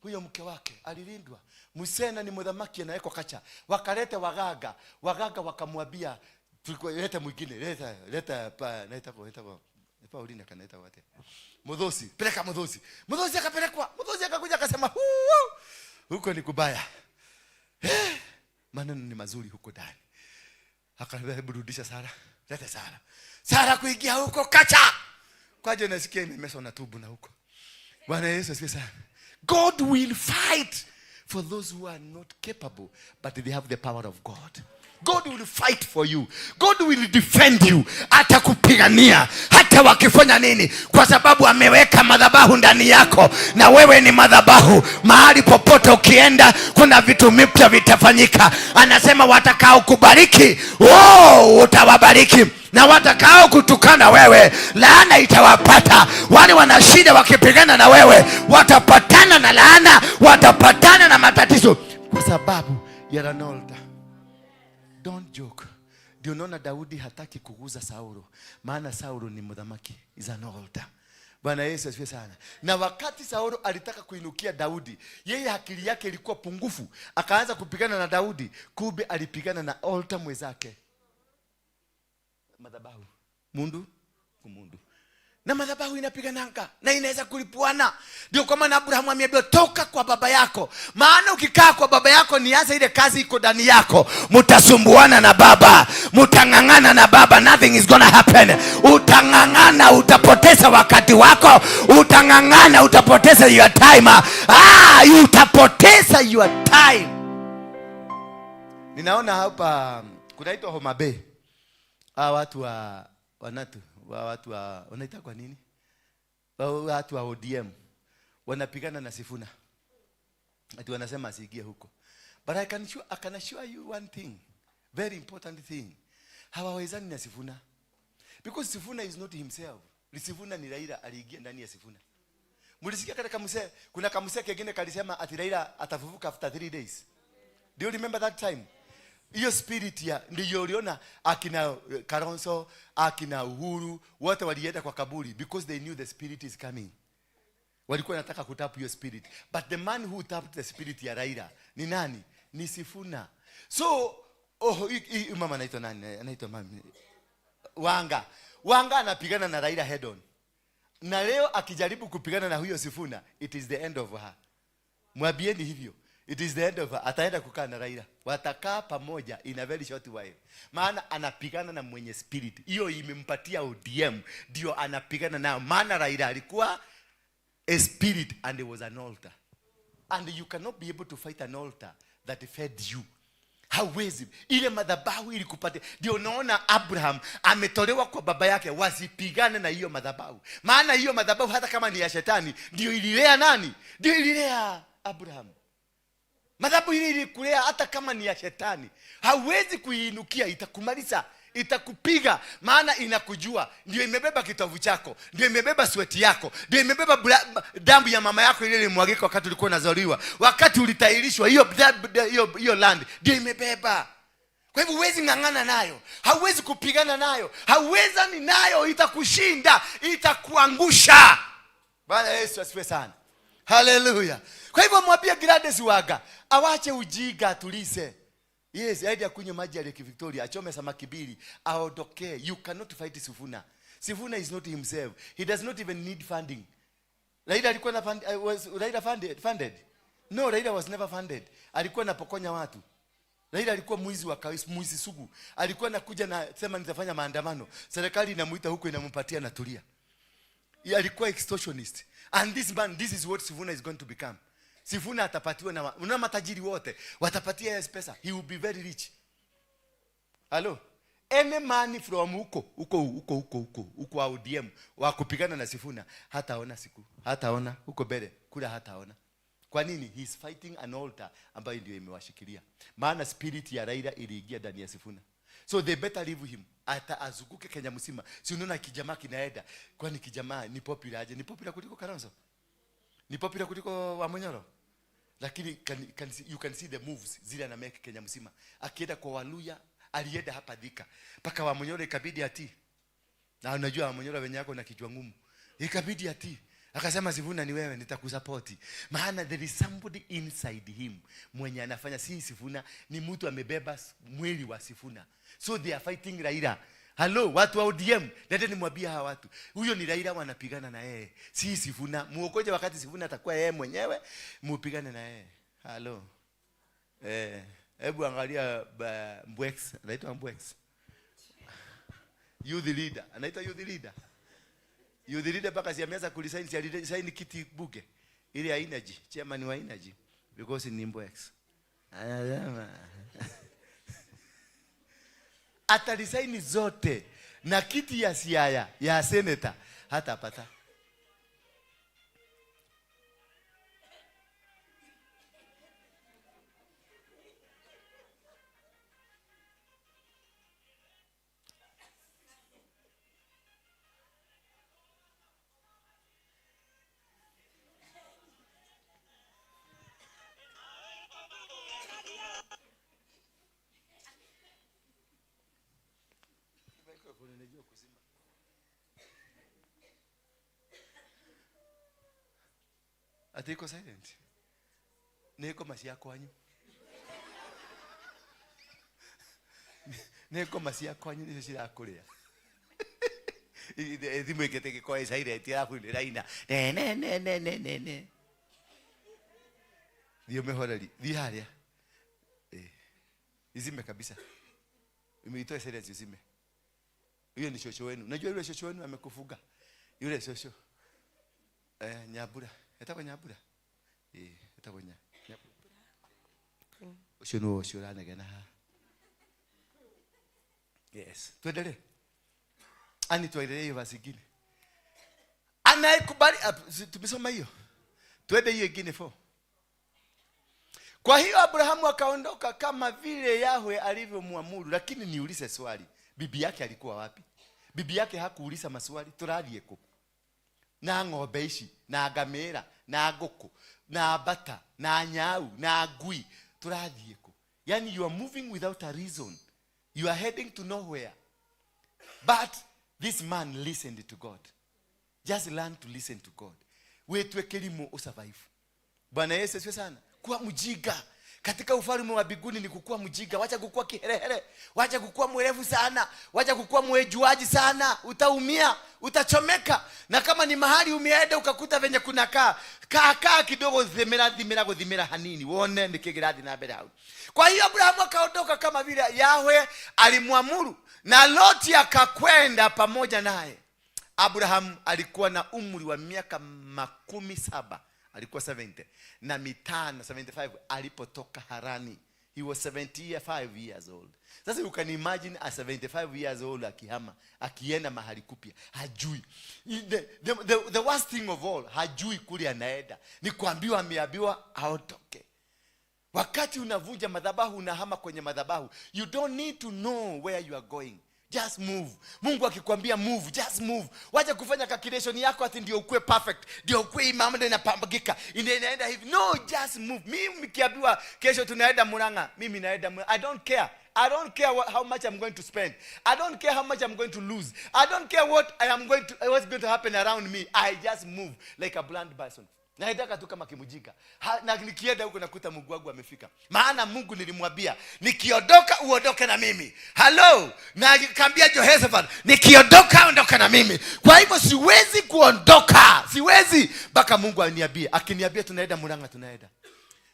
Huyo mke wake alilindwa. Musena ni mdhamaki anawekwa kacha. Wakalete wagaga wakamwambia leta mwingine, leta Paulina kaneta wate. Mudhosi, peleka Mudhosi. Mudhosi akapelekwa. Mudhosi akakuja akasema, huko ni kubaya. Maneno ni mazuri huko ndani. Akaambia hebu rudisha Sara. Leta Sara. Sara kuingia huko kacha. Kwaje nasikia imemeswa na tubu na huko. Bwana Yesu asifiwe sana. God will fight for those who are not capable, but they have the power of God. God will fight for you. God will defend you. Atakupigania hata wakifanya nini, kwa sababu ameweka madhabahu ndani yako, na wewe ni madhabahu. Mahali popote ukienda kuna vitu mpya vitafanyika. Anasema watakao kubariki utawabariki, na watakao kutukana wewe laana itawapata. Wale wana shida wakipigana na wewe watapatana na laana, watapatana na matatizo kwa sababu ya Ranolda. Don't joke. Ndio unaona Daudi hataki kuguza Saulo, maana Saulo ni mdhamaki, is an altar. Bwana Yesu asifiwe sana. Na wakati Saulo alitaka kuinukia Daudi, yeye akili yake ilikuwa pungufu, akaanza kupigana na Daudi, kumbe alipigana na altar mwenzake. Madhabahu mundu kumundu, na madhabahu inapigananga na inaweza kulipuana. Ndio kwa maana Abraham ameambiwa toka kwa baba yako, maana ukikaa kwa baba yako nianze ile kazi iko ndani yako, mtasumbuana na baba, mtangangana na baba, nothing is gonna happen. Utangangana, utapoteza wakati wako, utangangana, utapoteza your time. Utapoteza your time. Ninaona hapa kunaitwa Homa Bay. Watu wa wanatu watu wa wanaita kwa nini? Watu wa ODM wanapigana na Sifuna. Ati wanasema asiingie huko. But I can assure you one thing, very important thing. Hawawezani na Sifuna. Because Sifuna is not himself. Sifuna ni Raila, aliingia ndani ya Sifuna. Mlisikia katika mse, kuna kamse kingine kalisema ati Raila atafufuka after 3 days. Do you remember that time? Hiyo spirit ya ndio uliona akina Kalonzo, akina Uhuru wote walienda kwa kaburi because they knew the spirit is coming. Walikuwa wanataka kutapu hiyo spirit. But the man who tapped the spirit ya Raila ni nani? Ni Sifuna. So mama anaitwa nani? Anaitwa mami Wanga anapigana na Raila head on. Na leo akijaribu kupigana na huyo Sifuna, it is the end of her. Mwabieni hivyo. It is the end of her. Ataenda kukaa na Raila. Watakaa pamoja in a very short while. Maana anapigana na mwenye spirit. Hiyo imempatia ODM. Ndio anapigana nao. Maana Raila alikuwa a spirit and it was an altar. And you cannot be able to fight an altar that fed you. Hawezi. Ile madhabahu ili kupate. Ndio unaona Abraham ametolewa kwa baba yake wasipigane na hiyo madhabahu. Maana hiyo madhabahu hata kama ni ya shetani, ndio ililea nani? Ndio ililea Abraham. Madhabahu hili ilikulea hata kama ni ya shetani. Hawezi kuinukia, itakumaliza. itakupiga, maana inakujua. Ndio imebeba kitovu chako, ndio imebeba sweti yako, ndio imebeba damu ya mama yako ile ilimwagika wakati ulikuwa unazaliwa, wakati ulitahirishwa. Hiyo land ndio imebeba. Kwa hivyo huwezi ngangana nayo, hauwezi kupigana nayo, hauwezani nayo. Itakushinda, itakuangusha. Bwana Yesu asifiwe sana. Hallelujah. Kwa hivyo mwambie Gladys Waga awache ujiga, atulize. Yes, aende akunywe maji ya Lake Victoria, achome samaki mbili, aondoke. You cannot fight Sifuna. Sifuna is not himself. He does not even need funding. Raila alikuwa na Raila funded? No, Raila was never funded. Alikuwa anapokonya watu. Raila alikuwa mwizi wa kawaida, mwizi sugu. Alikuwa anakuja na sema nitafanya maandamano. Serikali inamuita huko, inampatia na tulia. He alikuwa extortionist. And this man, this is what Sifuna is going to become. Sifuna atapatiwa na matajiri wote. Watapatia yes pesa. He will be very rich. Hello? Any man from huko ODM wa kupigana na Sifuna hataona siku. Hataona huko mbele. Kula hataona. Kwa nini? He is fighting an altar ambayo ndio imewashikilia. Maana spirit ya Raila iliingia ndani ya Sifuna. So they better leave him. Hata azuguke Kenya mzima. Si unaona kijamaa kinaenda. Kwani kijamaa ni popular aje? Ni popular kuliko Kalonzo? Ni popular kuliko Wamonyoro? Lakini you can see the moves zile ana make Kenya mzima. Akienda kwa Waluya, alienda hapa Thika. Paka Wamonyoro ikabidi ati. Na unajua Wamonyoro wenye yako na kichwa ngumu. Ikabidi ati. Akasema Sifuna ni wewe, nitakusupport. Maana there is somebody inside him mwenye anafanya. Si Sifuna, ni mtu amebeba mwili wa Sifuna. So they are fighting Raila. Hello, watu wa ODM, lete nimwambie hawa watu. Huyo ni Raila wanapigana na yeye. Si Sifuna. Muokoje wakati Sifuna atakuwa yeye mwenyewe, mupigane na yeye. Hello. Hebu angalia Mbwex, anaitwa Mbwex. Youth leader, anaitwa youth leader. Youth leader mpaka siameza kulisaini, si alisaini kiti buge. Ile ya energy, chairman wa energy. Because ni Mbwex. Anasema atalisaini zote na kiti ya Siaya ya senator hata pata. Atiko silent. Neko masia kwanyu. Neko masia kwanyu ni sisi akorea. Ndimo ikete kwa isa ile tia kule raina. Ne. Ndio mehorali. Diharia. Izime kabisa. Imeitoa silence izime. Huyo ni shosho wenu. Unajua yule shosho wenu amekufuga. Yule shosho. Nyabura. Etakonya Nyabura. Etakonya Nyabura. Ushono shorana gana. Yes. Tuendelee. Ani tuendelee hiyo basi ingine. Anayekubali tumesoma hiyo. Tuende hiyo ingine 4. Kwa hiyo Abrahamu akaondoka kama vile Yahwe alivyomwamuru, lakini niulize swali. Bibi yake alikuwa wapi? Bibi yake hakuuliza maswali, turalieko. Na ng'ombe ici, na ngamĩra, na ngũkũ, na bata, na nyau, na ngui, turathieko. Yani you are moving without a reason. You are heading to nowhere. But this man listened to God. Just learn to listen to God. Wetwe kilimo usurvive. Bwana Yesu asifiwe sana. Kuwa mjinga katika ufalme wa mbinguni ni kukua mjinga. Wacha kukua kiherehere, wacha kukua mwerevu sana, wacha kukua mwejuaji sana. Utaumia, utachomeka. Na kama ni mahali umeenda ukakuta venye kuna kaa kidogo, dhimera hanini uone nikigirathi na mbele hao. Kwa hiyo Abrahamu akaondoka kama vile Yahwe alimwamuru, na Loti akakwenda pamoja naye. Abraham alikuwa na umri wa miaka 17. Alikuwa 70 na 75 alipotoka Harani. He was 75 years old. Sasa you can imagine a 75 years old akihama, akienda mahali kupya, hajui. The worst thing of all, hajui kule anaenda. Ni kuambiwa ameambiwa aondoke. Wakati unavunja madhabahu, unahama kwenye madhabahu, you don't need to know where you are going. Just move. Mungu akikwambia move, just move. Wacha kufanya calculation yako ati ndio ukue perfect, ndio ukue mambo inapambagika, inaenda hivi. No, just move. Mimi nikiambiwa kesho tunaenda Murang'a, mimi naenda Murang'a. I don't care. I don't care how much I'm going to spend. I don't care how much I'm going to lose. I don't care what's going to happen around me. I just move like a blind person. Naenda tu kama kimujika. Na nikienda huko nakuta Mungu wangu amefika. Maana Mungu nilimwambia, nikiondoka uondoke na mimi. Hello. Na nikamwambia Jehoshaphat, nikiondoka ondoka na mimi. Kwa hivyo siwezi kuondoka. Siwezi mpaka Mungu aniambie. Akiniambia tunaenda Murang'a, tunaenda.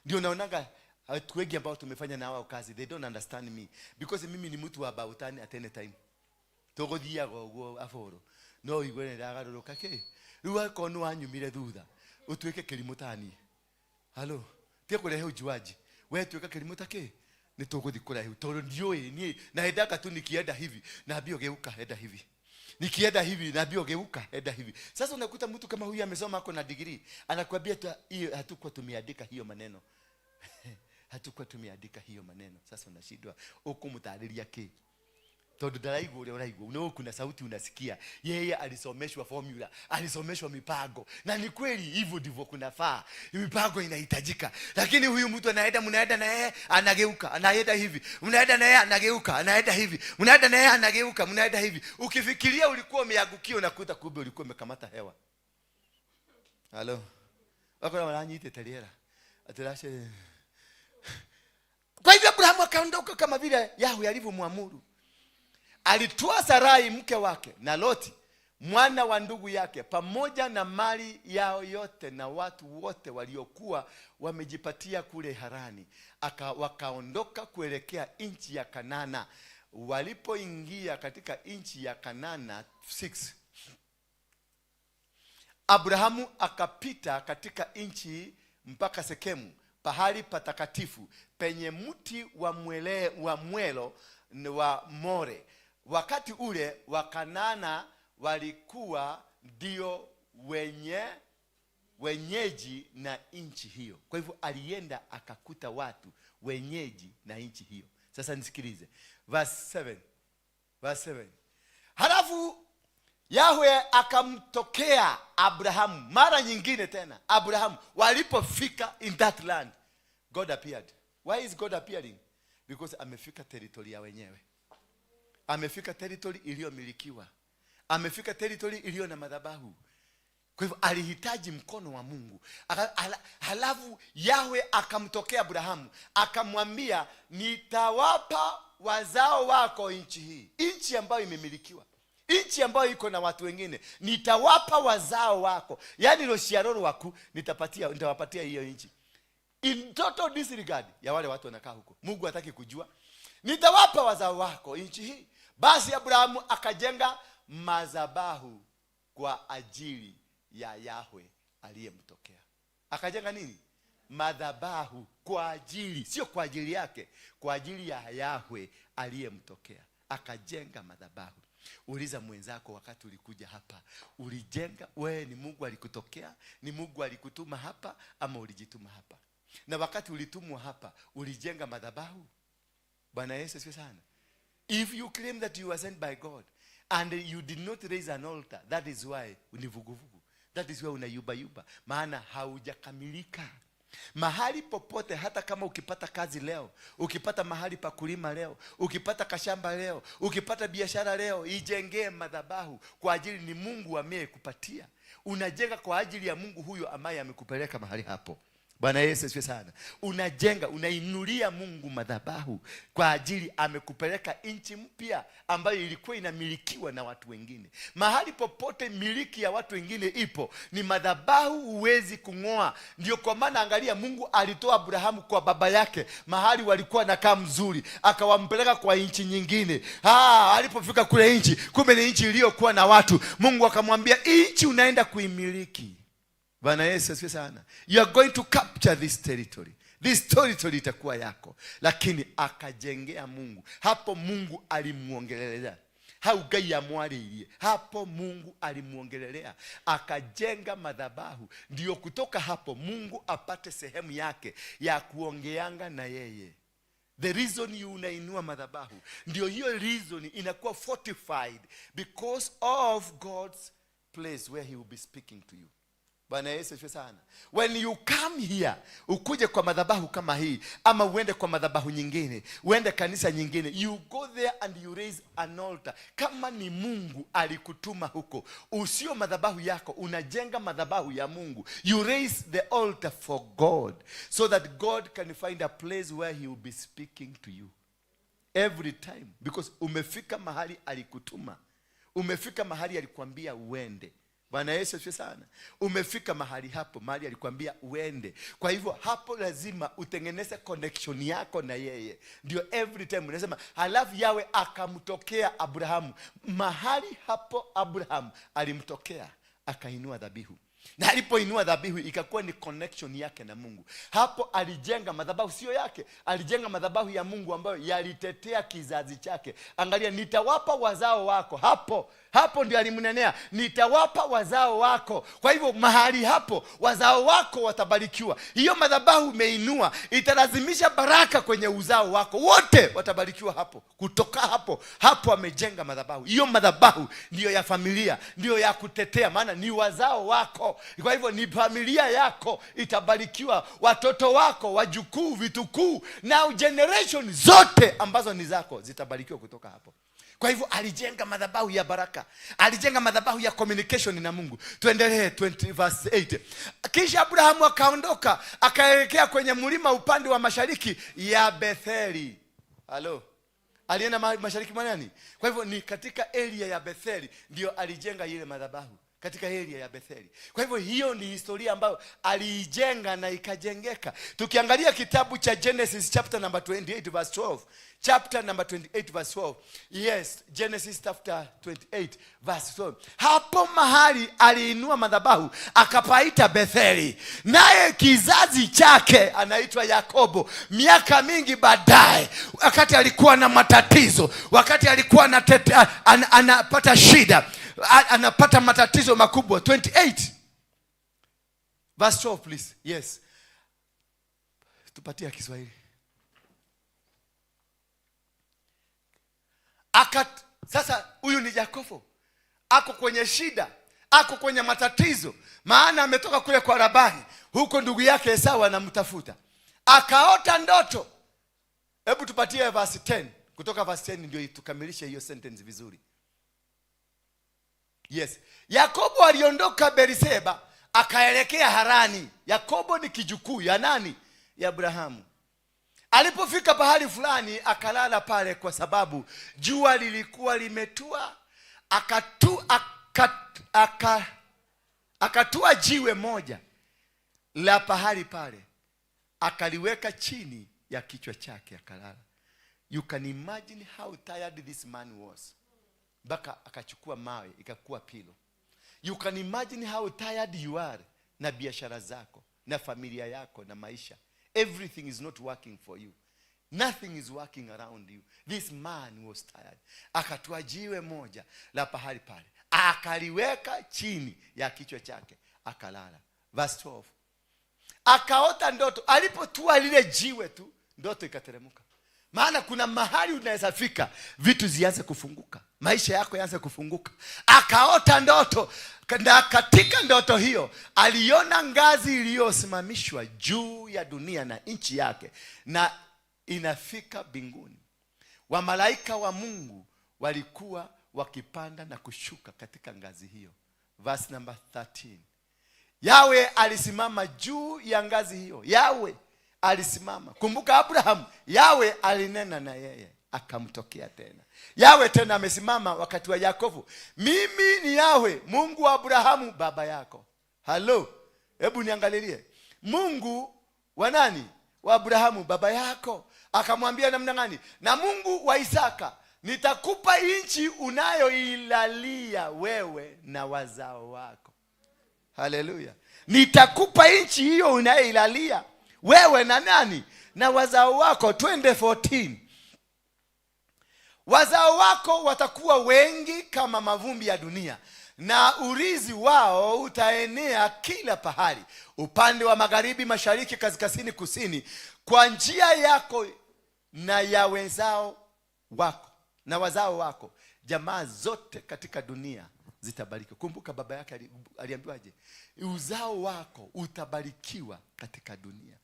Ndio naonaga watu wengi ambao tumefanya na wao kazi, they don't understand me because mimi ni mtu wa about at any time. Togothia gogo aforo. No igwene ndagaroroka ke. Ruwa kono anyumire thutha. Utuweke kilimutani. Hello. Tia kurehe ujuaji. Wewe tuweka kilimutake. Ni togothi kurehe. Toro ndioi ni naendaka tu nikienda hivi. Naambia geuka enda hivi. Nikienda hivi naambia geuka enda hivi. Sasa unakuta mtu kama huyu amesoma ako na degree, anakuambia hiyo hatukuwa tumeandika hiyo maneno. Hatukuwa tumeandika hiyo maneno. Sasa unashindwa ukumtariria ke. Todo daraigo ule uraigo. Unao kuna sauti unasikia. Yeye alisomeshwa formula, alisomeshwa mipango. Na ni kweli hivyo ndivyo kunafaa. Mipango inahitajika. Lakini huyu mtu anaenda, mnaenda na yeye anageuka, anaenda hivi. Mnaenda na yeye anageuka, anaenda hivi. Mnaenda na yeye anageuka, mnaenda hivi. Ukifikiria ulikuwa umeangukia unakuta kumbe ulikuwa umekamata hewa. Halo. Wako na wananyite taliera. Atarashe. Kwa hivyo Abrahamu akaondoka kama vile Yahweh alivyomwamuru. Alitoa Sarai mke wake na Loti mwana wa ndugu yake pamoja na mali yao yote na watu wote waliokuwa wamejipatia kule Harani. Wakaondoka kuelekea nchi ya Kanana. Walipoingia katika nchi ya Kanana 6, Abrahamu akapita katika nchi mpaka Sekemu, pahali patakatifu penye mti wa mwelo wa More. Wakati ule Wakanana walikuwa ndio wenyeji na nchi hiyo. Kwa hivyo alienda akakuta watu wenyeji na nchi hiyo. Sasa nisikilize. Verse 7. Halafu Yahweh akamtokea Abrahamu mara nyingine tena. Abrahamu walipofika in that land, God appeared. Why is God appearing? Because amefika territory ya wenyewe. Amefika territory iliyomilikiwa. Amefika territory iliyo na madhabahu. Kwa hivyo alihitaji mkono wa Mungu. Halafu Yahweh akamtokea Abrahamu, akamwambia, nitawapa wazao wako nchi hii. Nchi ambayo imemilikiwa. Nchi ambayo iko na watu wengine. Nitawapa wazao wako. Yaani roshiaroro waku nitawapatia hiyo nchi. In total disregard ya wale watu wanakaa huko. Mungu hataki kujua. Nitawapa wazao wako nchi hii. Basi Abrahamu akajenga madhabahu kwa ajili ya Yahweh aliyemtokea. Akajenga nini? Madhabahu kwa ajili, sio kwa ajili yake, kwa ajili ya Yahweh aliyemtokea. Akajenga madhabahu. Uliza mwenzako wakati ulikuja hapa, ulijenga wewe, ni Mungu alikutokea, ni Mungu alikutuma hapa ama ulijituma hapa? Na wakati ulitumwa hapa, ulijenga madhabahu? Bwana Yesu asifiwe sana. If you claim that you were sent by God and you did not raise an altar, that is why univuguvugu. That is why unayuba. Maana haujakamilika. Mahali popote, hata kama ukipata kazi leo, ukipata mahali pa kulima leo, ukipata kashamba leo, ukipata biashara leo, ijengee madhabahu kwa ajili ni Mungu amekupatia. Unajenga kwa ajili ya Mungu huyo ambaye amekupeleka mahali hapo. Bwana Yesu asifiwe sana. Unajenga, unainulia Mungu madhabahu kwa ajili amekupeleka nchi mpya ambayo ilikuwa inamilikiwa na watu wengine. Mahali popote miliki ya watu wengine ipo, ni madhabahu huwezi kung'oa. Ndio kwa maana angalia, Mungu alitoa Abrahamu kwa baba yake mahali walikuwa nakaa mzuri, akawampeleka kwa nchi nyingine. Alipofika kule nchi, kumbe ni nchi iliyokuwa na watu. Mungu akamwambia, nchi unaenda kuimiliki. Bwana Yesu asifiwe sana. You are going to capture this territory. This territory itakuwa yako. Lakini akajengea Mungu. Hapo Mungu alimuongelelea. Haugai ya mwaririe. Hapo Mungu alimuongelelea. Akajenga madhabahu. Ndio kutoka hapo Mungu apate sehemu yake ya kuongeanga na yeye. The reason you unainua madhabahu, ndio hiyo reason inakuwa fortified because of God's place where he will be speaking to you. Bwana Yesu asifiwe sana. When you come here, ukuje kwa madhabahu kama hii, ama uende kwa madhabahu nyingine, uende kanisa nyingine, you go there and you raise an altar. Kama ni Mungu alikutuma huko, usio madhabahu yako, unajenga madhabahu ya Mungu. You raise the altar for God, so that God can find a place where he will be speaking to you every time, because umefika mahali alikutuma. Umefika mahali alikwambia uende. Bwana Yesu asifiwe sana. Umefika mahali hapo, mahali alikwambia uende. Kwa hivyo hapo lazima utengeneze connection yako na yeye. Ndio every time unasema halafu yawe akamtokea Abrahamu. Mahali hapo Abrahamu alimtokea, akainua dhabihu. Na alipoinua dhabihu ikakuwa ni connection yake na Mungu. Hapo alijenga madhabahu sio yake, alijenga madhabahu ya Mungu ambayo yalitetea kizazi chake. Angalia, nitawapa wazao wako. Hapo ndio alimnenea, nitawapa wazao wako. Kwa hivyo mahali hapo wazao wako watabarikiwa. Hiyo madhabahu umeinua italazimisha baraka kwenye uzao wako, wote watabarikiwa hapo. Kutoka hapo amejenga madhabahu. Hiyo madhabahu ndio ya familia, ndio ya kutetea, maana ni wazao wako. Kwa hivyo ni familia yako itabarikiwa, watoto wako, wajukuu, vitukuu, na generation zote ambazo ni zako zitabarikiwa kutoka hapo. Kwa hivyo alijenga madhabahu ya baraka, alijenga madhabahu ya communication na Mungu. Tuendelee 20 verse 8. Kisha Abrahamu akaondoka, akaelekea kwenye mlima upande wa mashariki ya Betheli. Halo. Alienda mashariki mwa nani? Kwa hivyo ni katika area ya Betheli ndio alijenga ile madhabahu, katika area ya Betheli. Kwa hivyo hiyo ni historia ambayo aliijenga na ikajengeka. Tukiangalia kitabu cha Genesis chapter number 28 verse 12. Chapter number 28 verse 12. Yes, Genesis chapter 28 verse 12. Hapo mahali aliinua madhabahu akapaita Betheli. Naye kizazi chake anaitwa Yakobo. Miaka mingi baadaye, wakati alikuwa na matatizo, wakati alikuwa anapata shida, anapata matatizo makubwa. 28 verse 12 please. Yes, tupatie Kiswahili. Sasa huyu ni Yakobo, ako kwenye shida, ako kwenye matatizo, maana ametoka kule kwa Labani, huko ndugu yake Esau anamtafuta. Akaota ndoto. Hebu tupatie verse 10. Kutoka verse 10 ndio tukamilishe hiyo sentence vizuri. Yes, Yakobo aliondoka Beerseba akaelekea Harani. Yakobo ni kijukuu ya nani? Ya Abrahamu. Alipofika pahali fulani akalala pale, kwa sababu jua lilikuwa limetua. Akatua jiwe moja la pahali pale, akaliweka chini ya kichwa chake, akalala. You can imagine how tired this man was. Baka akachukua mawe ikakuwa pilo. You can imagine how tired you are na biashara zako, na familia yako, na maisha. Everything is not working for you. Nothing is working around you. This man was tired. Akatua jiwe moja la pahali pale, akaliweka chini ya kichwa chake, akalala. Verse 12. Akaota ndoto. Alipotua lile jiwe tu, ndoto ikateremka. Maana kuna mahali unaweza fika, vitu zianze kufunguka, maisha yako yaanze kufunguka. Akaota ndoto, na katika ndoto hiyo aliona ngazi iliyosimamishwa juu ya dunia na nchi yake, na inafika mbinguni. Wamalaika wa Mungu walikuwa wakipanda na kushuka katika ngazi hiyo. Verse number 13. Yawe alisimama juu ya ngazi hiyo. Yawe alisimama. Kumbuka Abraham, Yawe alinena na yeye, akamtokea tena. Yawe tena amesimama wakati wa Yakobo. Mimi ni Yawe, Mungu wa Abrahamu baba yako. Halo, hebu niangalilie. Mungu wa nani? Wa Abrahamu baba yako. Akamwambia namna gani? Na Mungu wa Isaka, nitakupa nchi unayoilalia wewe na wazao wako. Haleluya. Nitakupa nchi hiyo unayoilalia wewe na nani? Na wazao wako. 20:14. Wazao wako watakuwa wengi kama mavumbi ya dunia, na urithi wao utaenea kila pahali, upande wa magharibi, mashariki, kaskazini, kusini. Kwa njia yako na ya wenzao wako na wazao wako, jamaa zote katika dunia zitabarikiwa. Kumbuka baba yake aliambiwaje? Uzao wako utabarikiwa katika dunia.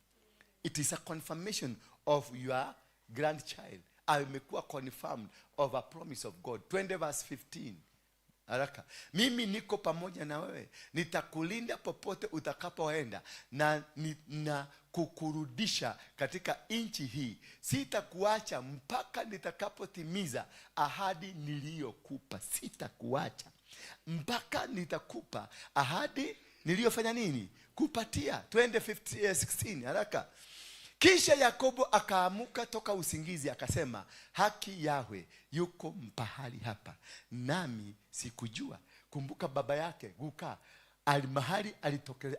It is a confirmation of your grandchild. Amekuwa confirmed of a promise of God. 20 verse 15. Haraka. Mimi niko pamoja na wewe, nitakulinda popote utakapoenda, na kukurudisha katika nchi hii. Sitakuacha mpaka nitakapotimiza ahadi niliyokupa. Sitakuacha mpaka nitakupa ahadi niliyofanya nini? Kupatia. 20:16. Haraka. Kisha Yakobo akaamuka toka usingizi akasema, haki Yahwe yuko mpahali hapa, nami sikujua. Kumbuka baba yake Guka mahali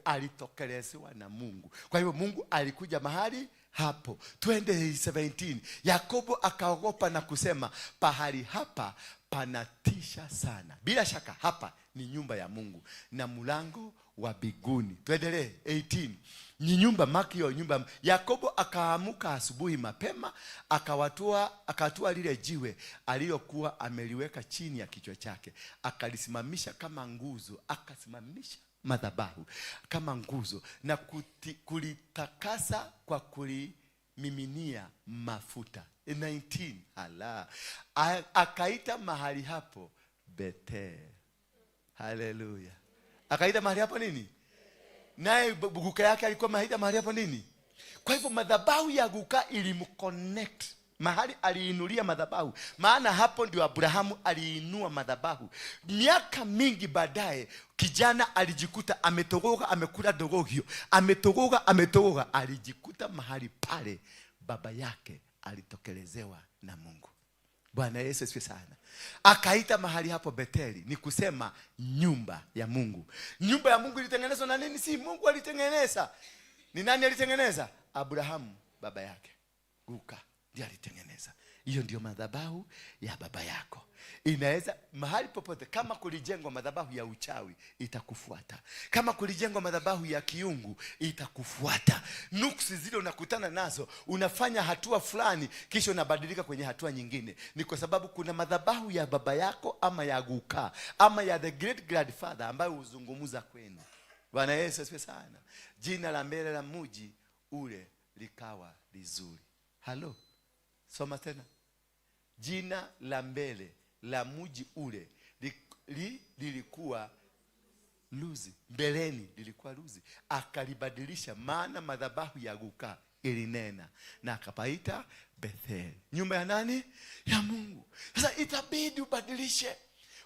alitokelezewa na Mungu. Kwa hivyo Mungu alikuja mahali hapo. 20:17. Yakobo akaogopa na kusema, pahali hapa panatisha sana. Bila shaka hapa ni nyumba ya Mungu na mlango wa biguni. Tuendelee. 18. Ni nyumba, maki hiyo nyumba. Yakobo akaamuka asubuhi mapema, akatua lile jiwe alilokuwa ameliweka chini ya kichwa chake, akalisimamisha kama nguzo, akasimamisha madhabahu kama nguzo, na kulitakasa kwa kulimiminia mafuta. 19. Akaita mahali hapo Bethel. Haleluya. Akaita mahali hapo nini? Naye Guka yake alikuwa mahali hapo nini? Kwa hivyo madhabahu ya Guka ilimconnect mahali aliinulia madhabahu, maana hapo ndio Abrahamu aliinua madhabahu. Miaka mingi baadaye kijana alijikuta ametogoga, amekula dogogio, ametogoga, alijikuta mahali pale baba yake alitokelezewa na Mungu. Bwana Yesu asifiwe sana. Akaita mahali hapo Betheli, ni kusema nyumba ya Mungu. Nyumba ya Mungu ilitengenezwa na nini? Si Mungu alitengeneza. Ni nani alitengeneza? Abrahamu baba yake. Guka ndiye alitengeneza. Hiyo ndio madhabahu ya baba yako. Inaweza mahali popote, kama kulijengwa madhabahu ya uchawi itakufuata. Kama kulijengwa madhabahu ya kiungu itakufuata. Nuksi zile unakutana nazo, unafanya hatua fulani kisha unabadilika kwenye hatua nyingine. Ni kwa sababu kuna madhabahu ya baba yako ama ya Guka ama ya the great grandfather ambayo huzungumza kwenu. Bwana Yesu asifiwe sana. Jina la mbele la mji ule likawa lizuri. Halo. Soma tena. Jina la mbele la mji ule lilikuwa luzi. Mbeleni lilikuwa luzi. Akalibadilisha, maana madhabahu ya Guka ilinena, na akapaita Bethel. Nyumba ya nani? Ya Mungu. Sasa itabidi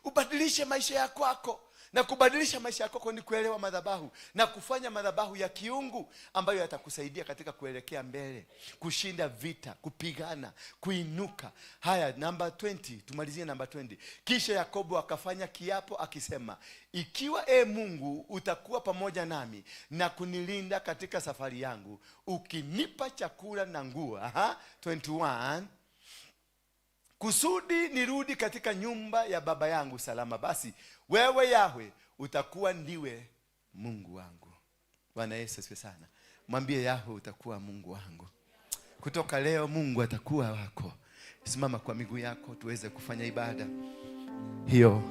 ubadilishe maisha yako kwako. Na kubadilisha maisha yako ni kuelewa madhabahu na kufanya madhabahu ya kiungu ambayo yatakusaidia katika kuelekea mbele, kushinda vita, kupigana, kuinuka. Haya, namba 20, tumalizie namba 20. Kisha Yakobo akafanya kiapo akisema, ikiwa Mungu utakuwa pamoja nami na kunilinda katika safari yangu, ukinipa chakula na nguo. 21. Kusudi nirudi katika nyumba ya baba yangu salama, basi wewe Yahwe utakuwa ndiwe Mungu wangu. Bwana Yesu asifiwe sana. Mwambie Yahwe utakuwa Mungu wangu. Kutoka leo Mungu atakuwa wako. Simama kwa miguu yako tuweze kufanya ibada hiyo,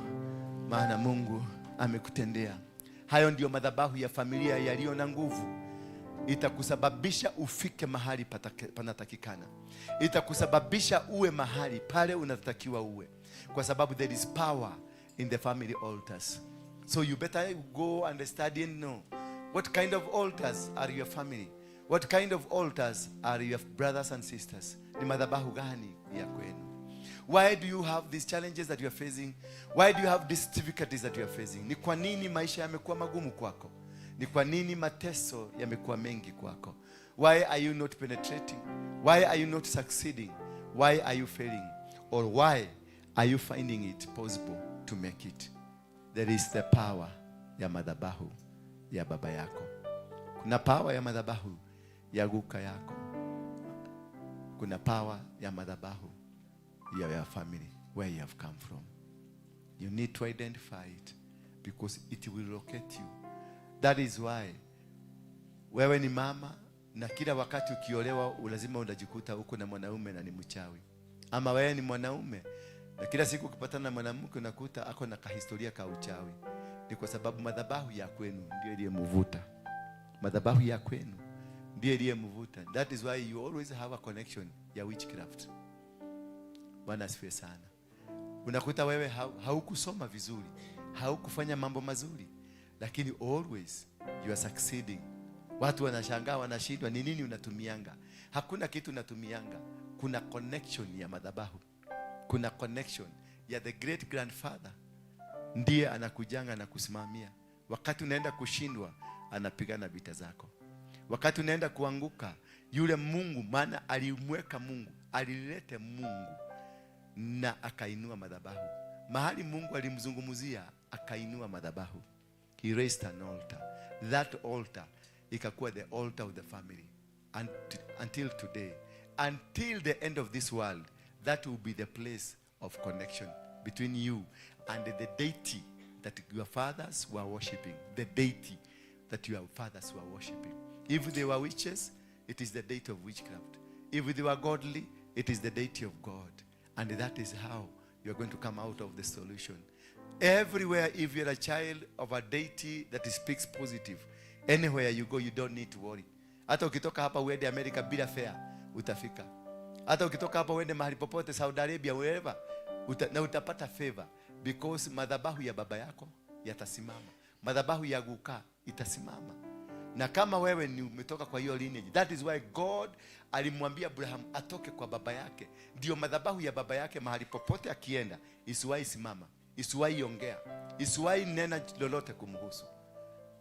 maana Mungu amekutendea. Hayo ndio madhabahu ya familia yaliyo na nguvu. Itakusababisha ufike mahali panatakikana. Itakusababisha uwe mahali pale unatakiwa uwe, kwa sababu there is power in the family altars. So you better go and study and know what kind of altars are your family, what kind of altars are your brothers and sisters. Ni madhabahu gani ya kwenu? Why do you have these challenges that you are facing? Why do you have these difficulties that you are facing? Ni kwa nini maisha yamekuwa magumu kwako? Ni kwa nini mateso yamekuwa mengi kwako? Why are you not penetrating? Why are you not succeeding? Why are you failing? Or why are you finding it possible to make it? There is the power ya madhabahu ya baba yako. Kuna power ya madhabahu ya Guka yako. Kuna power ya madhabahu ya your family, where you have come from. You need to identify it because it will locate you. That is why wewe ni mama na kila wakati ukiolewa lazima unajikuta uko na mwanaume na ni mchawi. Ama wewe ni mwanaume na kila siku ukipatana na mwanamke unakuta ako na kahistoria ka uchawi. Ni kwa sababu madhabahu ya kwenu ndio iliyemvuta. Madhabahu ya kwenu ndio iliyemvuta. That is why you always have a connection ya witchcraft. Bwana asifiwe sana. Unakuta wewe haukusoma vizuri, haukufanya mambo mazuri, lakini always you are succeeding. Watu wanashangaa, wanashindwa, ni nini unatumianga? Hakuna kitu unatumianga. Kuna connection ya madhabahu. Kuna connection ya the great grandfather. Ndiye anakujanga na kusimamia. Wakati unaenda kushindwa, anapigana vita zako. Wakati unaenda kuanguka, yule Mungu, maana alimweka Mungu, alilete Mungu na akainua madhabahu. Mahali Mungu alimzungumzia, akainua madhabahu. He raised an altar. That altar ikakuwa the altar of the family until today, until the end of this world. That will be the place of connection between you and the deity that your fathers were worshiping. The deity that your fathers were worshiping. If they were witches, it is the deity of witchcraft. If they were godly, it is the deity of God. And that is how you are going to come out of the solution. Everywhere, if you're a child of a deity that speaks positive, anywhere you go, you don't need to worry. Hata ukitoka hapa uende America bila fare, utafika. Hata ukitoka hapa uende mahali popote, Saudi Arabia, wherever, na utapata favor. Because madhabahu ya baba yako yatasimama. Madhabahu ya guka itasimama. Na kama wewe ni umetoka kwa hiyo lineage, that is why God alimwambia Abraham atoke kwa baba yake. Ndio madhabahu ya baba yake mahali popote akienda, isiwahi simama, isiwahi ongea, isiwahi nena lolote kumhusu.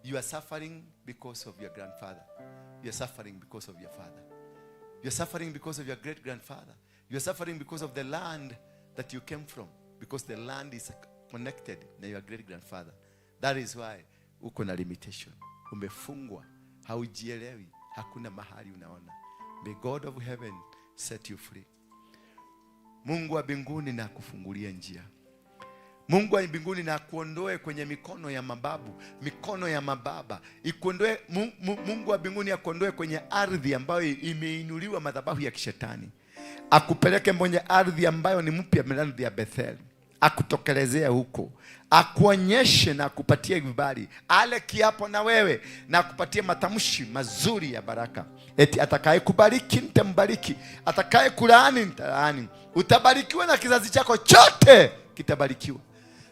You are suffering because of your grandfather. You are suffering because of your father. You are suffering because of your great grandfather. You are suffering because of the land that you came from. Because the land is connected na your great grandfather. That is why uko na limitation. Umefungwa, haujielewi, hakuna mahali unaona. May God of heaven set you free. Mungu wa mbinguni na kufungulia njia. Mungu wa mbinguni na kuondoe kwenye mikono ya mababu, mikono ya mababa. Ikuondoe, Mungu wa mbinguni akuondoe kwenye ardhi ambayo imeinuliwa madhabahu ya kishetani. Akupeleke kwenye ardhi ambayo ni mpya, ardhi ya Bethel. Akutokelezea huko, akuonyeshe na akupatie vibali, ale kiapo na wewe na akupatie matamshi mazuri ya baraka. Eti atakaye kubariki nitambariki, atakaye kulaani nitalaani. Utabarikiwa na kizazi chako chote kitabarikiwa.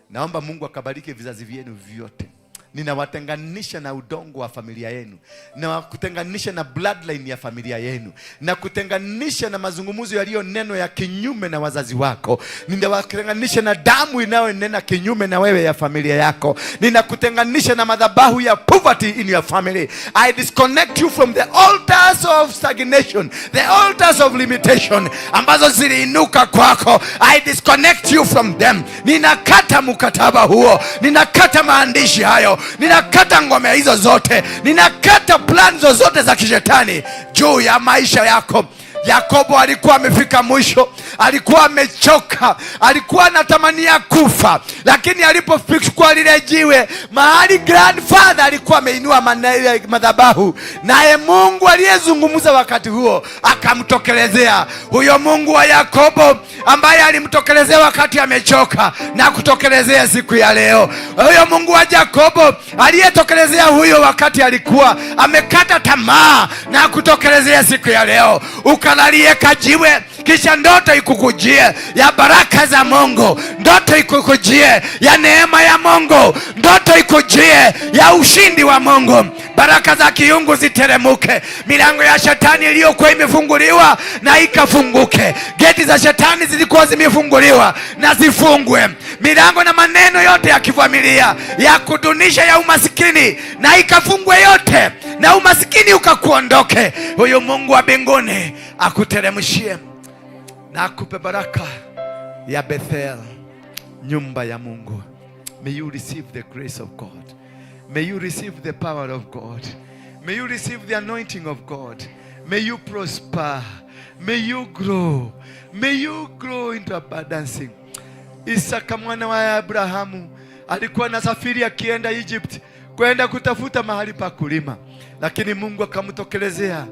Naomba Mungu akabariki vizazi vyenu vyote. Ninawatenganisha na udongo wa familia yenu, na kutenganisha na bloodline ya familia yenu, na kutenganisha na mazungumzo yaliyo neno ya kinyume na wazazi wako. Ninawatenganisha na damu inayonena kinyume na wewe ya familia yako. Ninakutenganisha na madhabahu ya poverty in your family. I disconnect you from the altars of stagnation, the altars of limitation ambazo ziliinuka kwako. I disconnect you from them. Ninakata mkataba huo, ninakata maandishi hayo, ninakata ngome hizo zote, ninakata plan zote za kishetani juu ya maisha yako. Yakobo alikuwa amefika mwisho, alikuwa amechoka, alikuwa anatamania kufa, lakini alipofikwa lile jiwe mahali grandfather alikuwa ameinua madhabahu, naye Mungu aliyezungumza wakati huo akamtokelezea. Huyo Mungu wa Yakobo ambaye alimtokelezea wakati amechoka na kutokelezea siku ya leo. Huyo Mungu wa Yakobo aliyetokelezea huyo wakati alikuwa amekata tamaa na kutokelezea siku ya leo. Ukalalie kajiwe, kisha ndoto ikukujie ya baraka za Mungu, ndoto ikukujie ya neema ya Mungu, ndoto ikujie ya ushindi wa Mungu. Baraka za kiungu ziteremuke. Milango ya shetani iliyokuwa imefunguliwa na ikafunguke. Geti za shetani zilikuwa zimefunguliwa na zifungwe. Milango na maneno yote ya kifamilia ya kudunisha ya umasikini na ikafungwe yote, na umasikini ukakuondoke. Huyu Mungu wa mbinguni akuteremshie na akupe baraka ya Bethel, nyumba ya Mungu. May you receive the grace of God. May you receive the power of God. May you receive the anointing of God. May you prosper. May you grow. May you grow into abundance. Isaka mwana wa Abrahamu alikuwa anasafiri akienda Egypt kwenda kutafuta mahali pa kulima, lakini Mungu akamtokelezea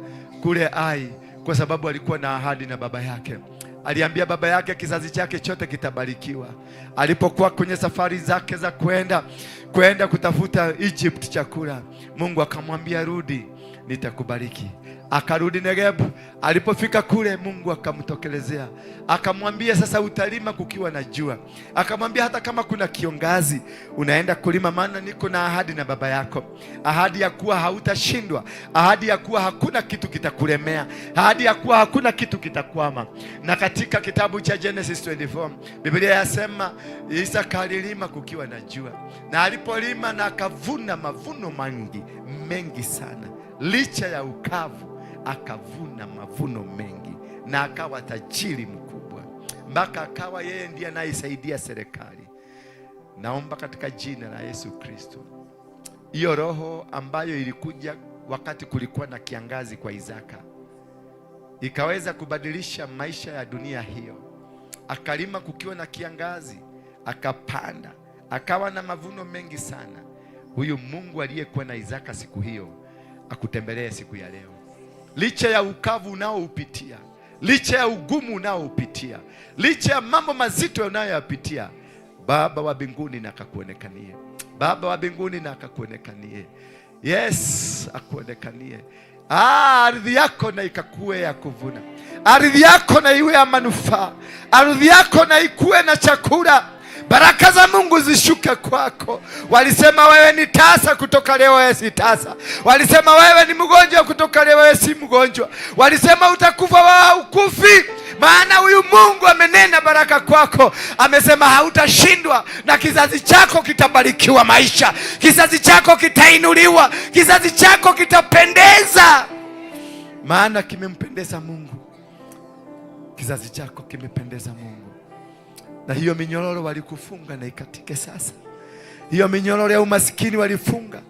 kule Ai, kwa sababu alikuwa na ahadi na baba yake. Aliambia baba yake kizazi chake chote kitabarikiwa. Alipokuwa kwenye safari zake za kwenda kutafuta Egypt chakula, Mungu akamwambia rudi, nitakubariki. Akarudi Negebu. Alipofika kule, Mungu akamtokelezea, akamwambia sasa utalima kukiwa na jua. Akamwambia hata kama kuna kiangazi unaenda kulima, maana niko na ahadi na baba yako, ahadi ya kuwa hautashindwa, ahadi ya kuwa hakuna kitu kitakulemea, ahadi ya kuwa hakuna kitu kitakwama. Na katika kitabu cha Genesis 24 Biblia yasema Isaka alilima kukiwa na jua, na alipolima na akavuna mavuno mengi sana. Licha ya ukavu akavuna mavuno mengi, na akawa tajiri mkubwa, mpaka akawa yeye ndiye anayesaidia serikali. Naomba katika jina la Yesu Kristo, hiyo roho ambayo ilikuja wakati kulikuwa na kiangazi kwa Isaka ikaweza kubadilisha maisha ya dunia hiyo. Akalima kukiwa na kiangazi, akapanda, akawa na mavuno mengi sana. Huyu Mungu aliyekuwa na Isaka siku hiyo akutembelee siku ya leo. Licha ya ukavu unaoupitia, licha ya ugumu unaoupitia, licha ya mambo mazito unayoyapitia, Baba wa mbinguni na akakuonekanie. Baba wa mbinguni na akakuonekanie. Yes, akuonekanie. Ardhi yako na ikakue ya kuvuna. Ardhi yako na iwe ya manufaa. Ardhi yako na ikuwe na chakula. Baraka za Mungu zishuke kwako. Walisema wewe ni tasa, kutoka leo wewe si tasa. Walisema wewe ni mgonjwa, kutoka leo wewe si mgonjwa. Walisema utakufa, wewe ukufi. Maana huyu Mungu amenena baraka kwako. Amesema hautashindwa, na kizazi chako kitabarikiwa maisha. Kizazi chako kitainuliwa. Kizazi chako kitapendeza. Maana kimempendeza Mungu. Kizazi chako kimependeza Mungu. Na hiyo minyororo walikufunga na ikatike sasa. Hiyo minyororo ya umasikini walifunga.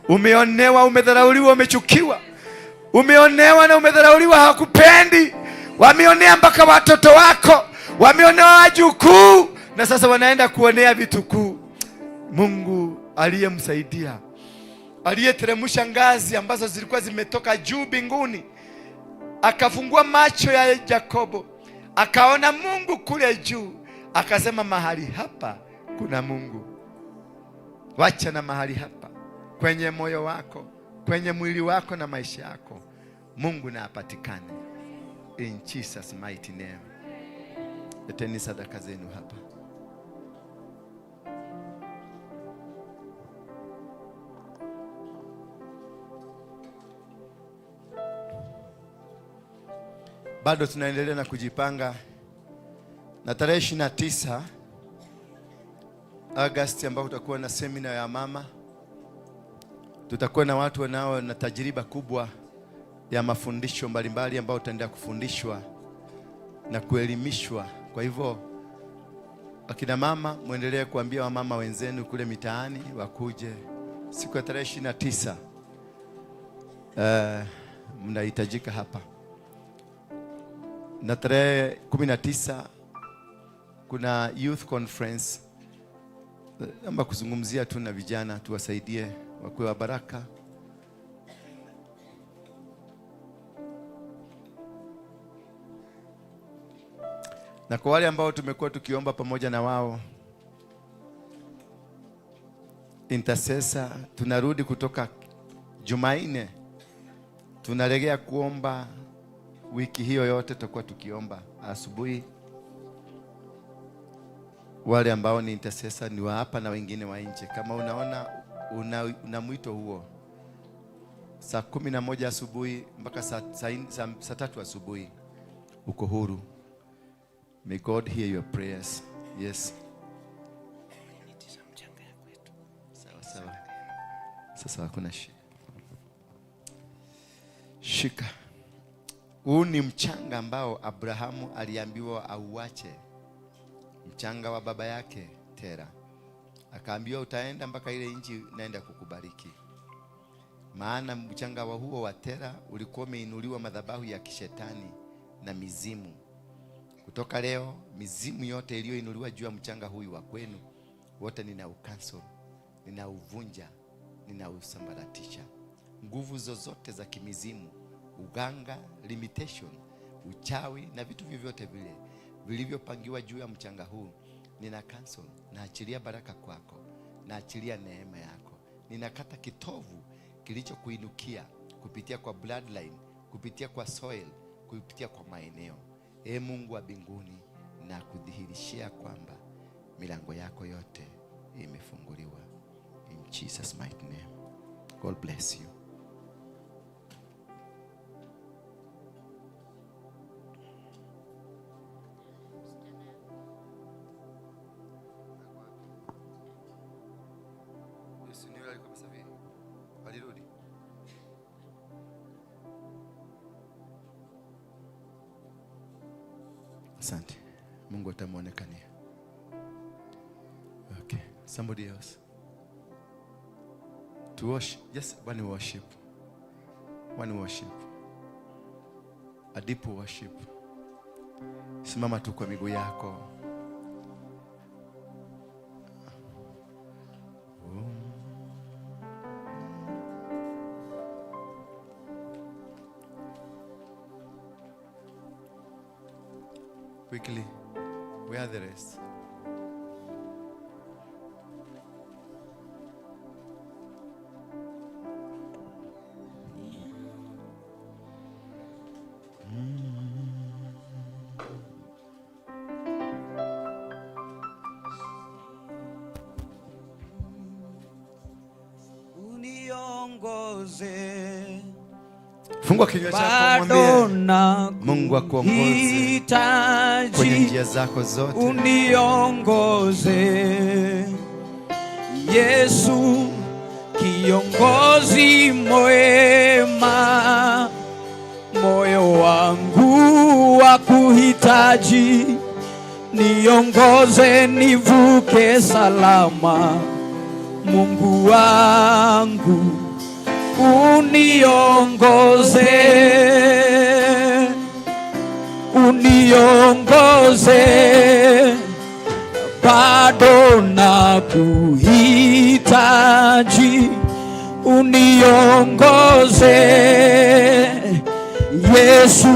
Umeonewa, umedharauliwa, umechukiwa. Umeonewa na umedharauliwa, hawakupendi. Wameonea mpaka watoto wako. Wameonea wajukuu. Na sasa wanaenda kuonea vitukuu. Mungu aliyemsaidia, aliyeteremsha ngazi ambazo zilikuwa zimetoka juu mbinguni, akafungua macho ya Yakobo, akaona Mungu kule juu. Akasema mahali hapa kuna Mungu. Wacha na mahali hapa, kwenye moyo wako, kwenye mwili wako na maisha yako, Mungu na apatikane. In Jesus mighty name. Leteni sadaka zenu hapa. Bado tunaendelea na kujipanga. Na tarehe 29 Agosti ambapo tutakuwa na semina ya mama. Tutakuwa na watu wanao na tajiriba kubwa ya mafundisho mbalimbali ambao tutaendelea kufundishwa na kuelimishwa. Kwa hivyo akina mama, muendelee kuambia wamama wenzenu kule mitaani wakuje siku ya tarehe 29. Mnahitajika hapa. Na tarehe 19 kuna youth conference. Naomba kuzungumzia tu na vijana, tuwasaidie wakuwe wa baraka. Na kwa wale ambao tumekuwa tukiomba pamoja na wao, intercessor, tunarudi kutoka Jumanne, tunaregea kuomba. Wiki hiyo yote tutakuwa tukiomba asubuhi. Wale ambao ni intercessor ni wa hapa na wengine wa nje. Kama unaona una mwito huo, saa 11 asubuhi mpaka saa 3 asubuhi uko huru. May God hear your prayers. Yes. Sawa. Sasa hakuna shika. Huu ni mchanga ambao Abrahamu aliambiwa auache. Mchanga wa baba yake Tera. Akaambiwa utaenda mpaka ile nchi naenda kukubariki. Maana mchanga wa huo wa Tera ulikuwa umeinuliwa madhabahu ya kishetani na mizimu. Kutoka leo mizimu yote iliyoinuliwa juu ya mchanga huyu wa kwenu, wote ninaucancel, ninauvunja, ninausambaratisha. Nguvu zozote za kimizimu uganga, limitation, uchawi na vitu vyovyote vile vilivyopangiwa juu ya mchanga huu, nina cancel. Naachilia baraka kwako, naachilia neema yako. Ninakata kitovu kilichokuinukia kupitia kwa bloodline, kupitia kwa soil, kupitia kwa maeneo. Mungu wa mbinguni, na kudhihirishia kwamba milango yako yote imefunguliwa. In Jesus mighty name. God bless you. Asante. Mungu atamuonekania. Okay. Somebody else. To worship. Just one worship. One worship. A deep worship. Simama tu kwa miguu yako. Quickly, where are the rest? Uniongoze, fungua kinywa chako, mwambie Mungu akuongoze kwenye njia zako zote. Uniongoze Yesu, kiongozi mwema, moyo wangu wa kuhitaji. Niongoze nivuke salama, Mungu wangu uniongoze, uniongoze, bado na kuhitaji. Uniongoze Yesu,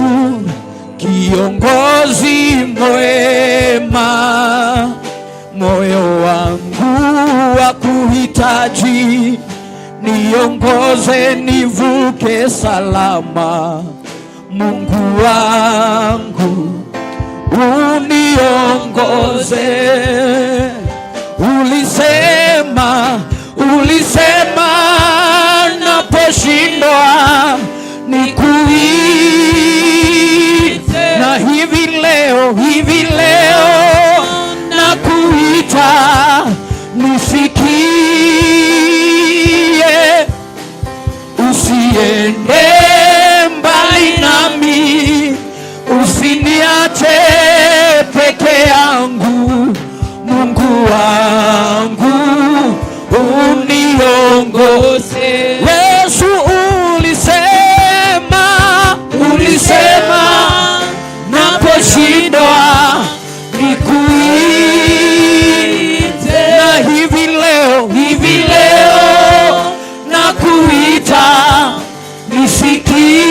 kiongozi mwema, moyo wangu wa kuhitaji. Niongoze nivuke salama, Mungu wangu uniongoze. Ulisema naposhindwa nikuite, na hivi leo nakuita, nisikie. Usiende mbali nami, usiniache peke yangu, Mungu wangu uniongoze. Yesu, ulisema naposhindwa nikuite, na hivi leo nakuita, nisikie.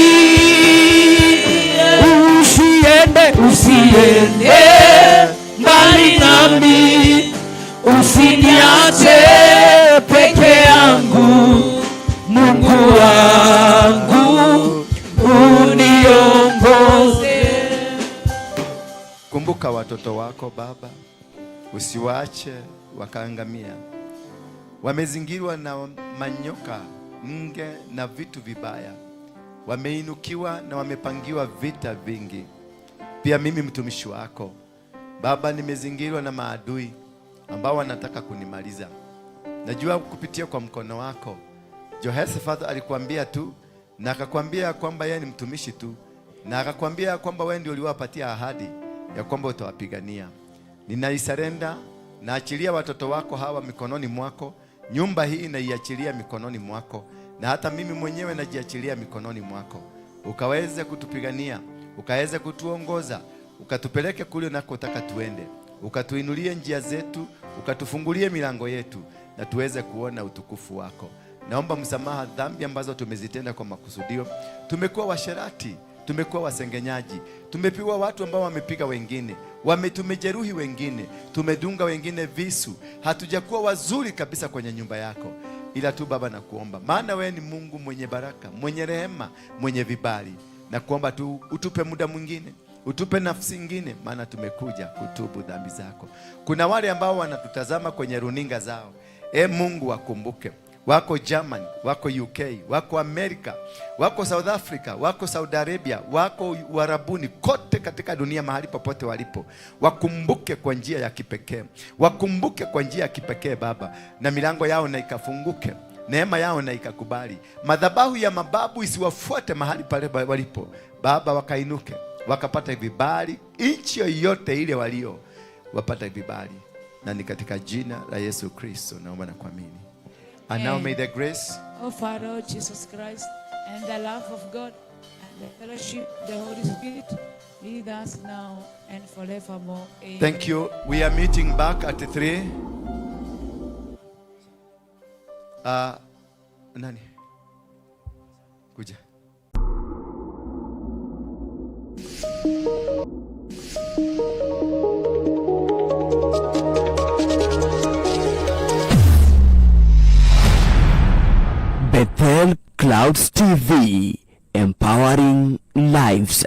Usiende mbali nami, usiniache peke yangu, Mungu wangu uniongoze. Kumbuka watoto wako Baba, usiwache wakaangamia. Wamezingirwa na manyoka, nge na vitu vibaya. Wameinukiwa na wamepangiwa vita vingi. Pia mimi mtumishi wako Baba, nimezingirwa na maadui ambao wanataka kunimaliza. Najua kupitia kwa mkono wako Jehoshafat alikuambia tu, na akakwambia kwamba yeye ni mtumishi tu, na akakwambia kwamba wewe ndio uliwapatia ahadi ya kwamba utawapigania. Ninaisurrender, naachilia watoto wako hawa mikononi mwako. Nyumba hii naiachilia mikononi mwako, na hata mimi mwenyewe najiachilia mikononi mwako. Ukaweze kutupigania, ukaweze kutuongoza, ukatupeleke kule unakotaka tuende, ukatuinulie njia zetu, ukatufungulie milango yetu, na tuweze kuona utukufu wako. Naomba msamaha dhambi ambazo tumezitenda kwa makusudio. Tumekuwa washerati, tumekuwa wasengenyaji, tumepigwa watu ambao wamepiga wengine, tumejeruhi wengine, tumedunga wengine visu. Hatujakuwa wazuri kabisa kwenye nyumba yako. Ila tu Baba nakuomba, maana wewe ni Mungu mwenye baraka, mwenye rehema, mwenye vibali. Nakuomba tu utupe muda mwingine, utupe nafsi nyingine, maana tumekuja kutubu dhambi zako. Kuna wale ambao wanatutazama kwenye runinga zao. Mungu wakumbuke. Wako Germany, wako UK, wako Amerika, wako South Africa, wako Saudi Arabia, wako Uarabuni, kote katika dunia, mahali popote walipo. Wakumbuke kwa njia ya kipekee. Wakumbuke kwa njia ya kipekee Baba, na milango yao na ikafunguke. Neema yao na ikakubali. Madhabahu ya mababu isiwafuate mahali pale walipo. Baba, wakainuke, wakapata vibali. Nchi yoyote ile walio, wapata vibali. Na ni katika jina la Yesu Kristo naomba na kuamini. And now may the grace of our Lord Jesus Christ and the love of God and the fellowship of the Holy Spirit be with us now and forevermore. Amen. Thank you. We are meeting back at 3. Nani? Kuja. Bethel Clouds TV, empowering lives.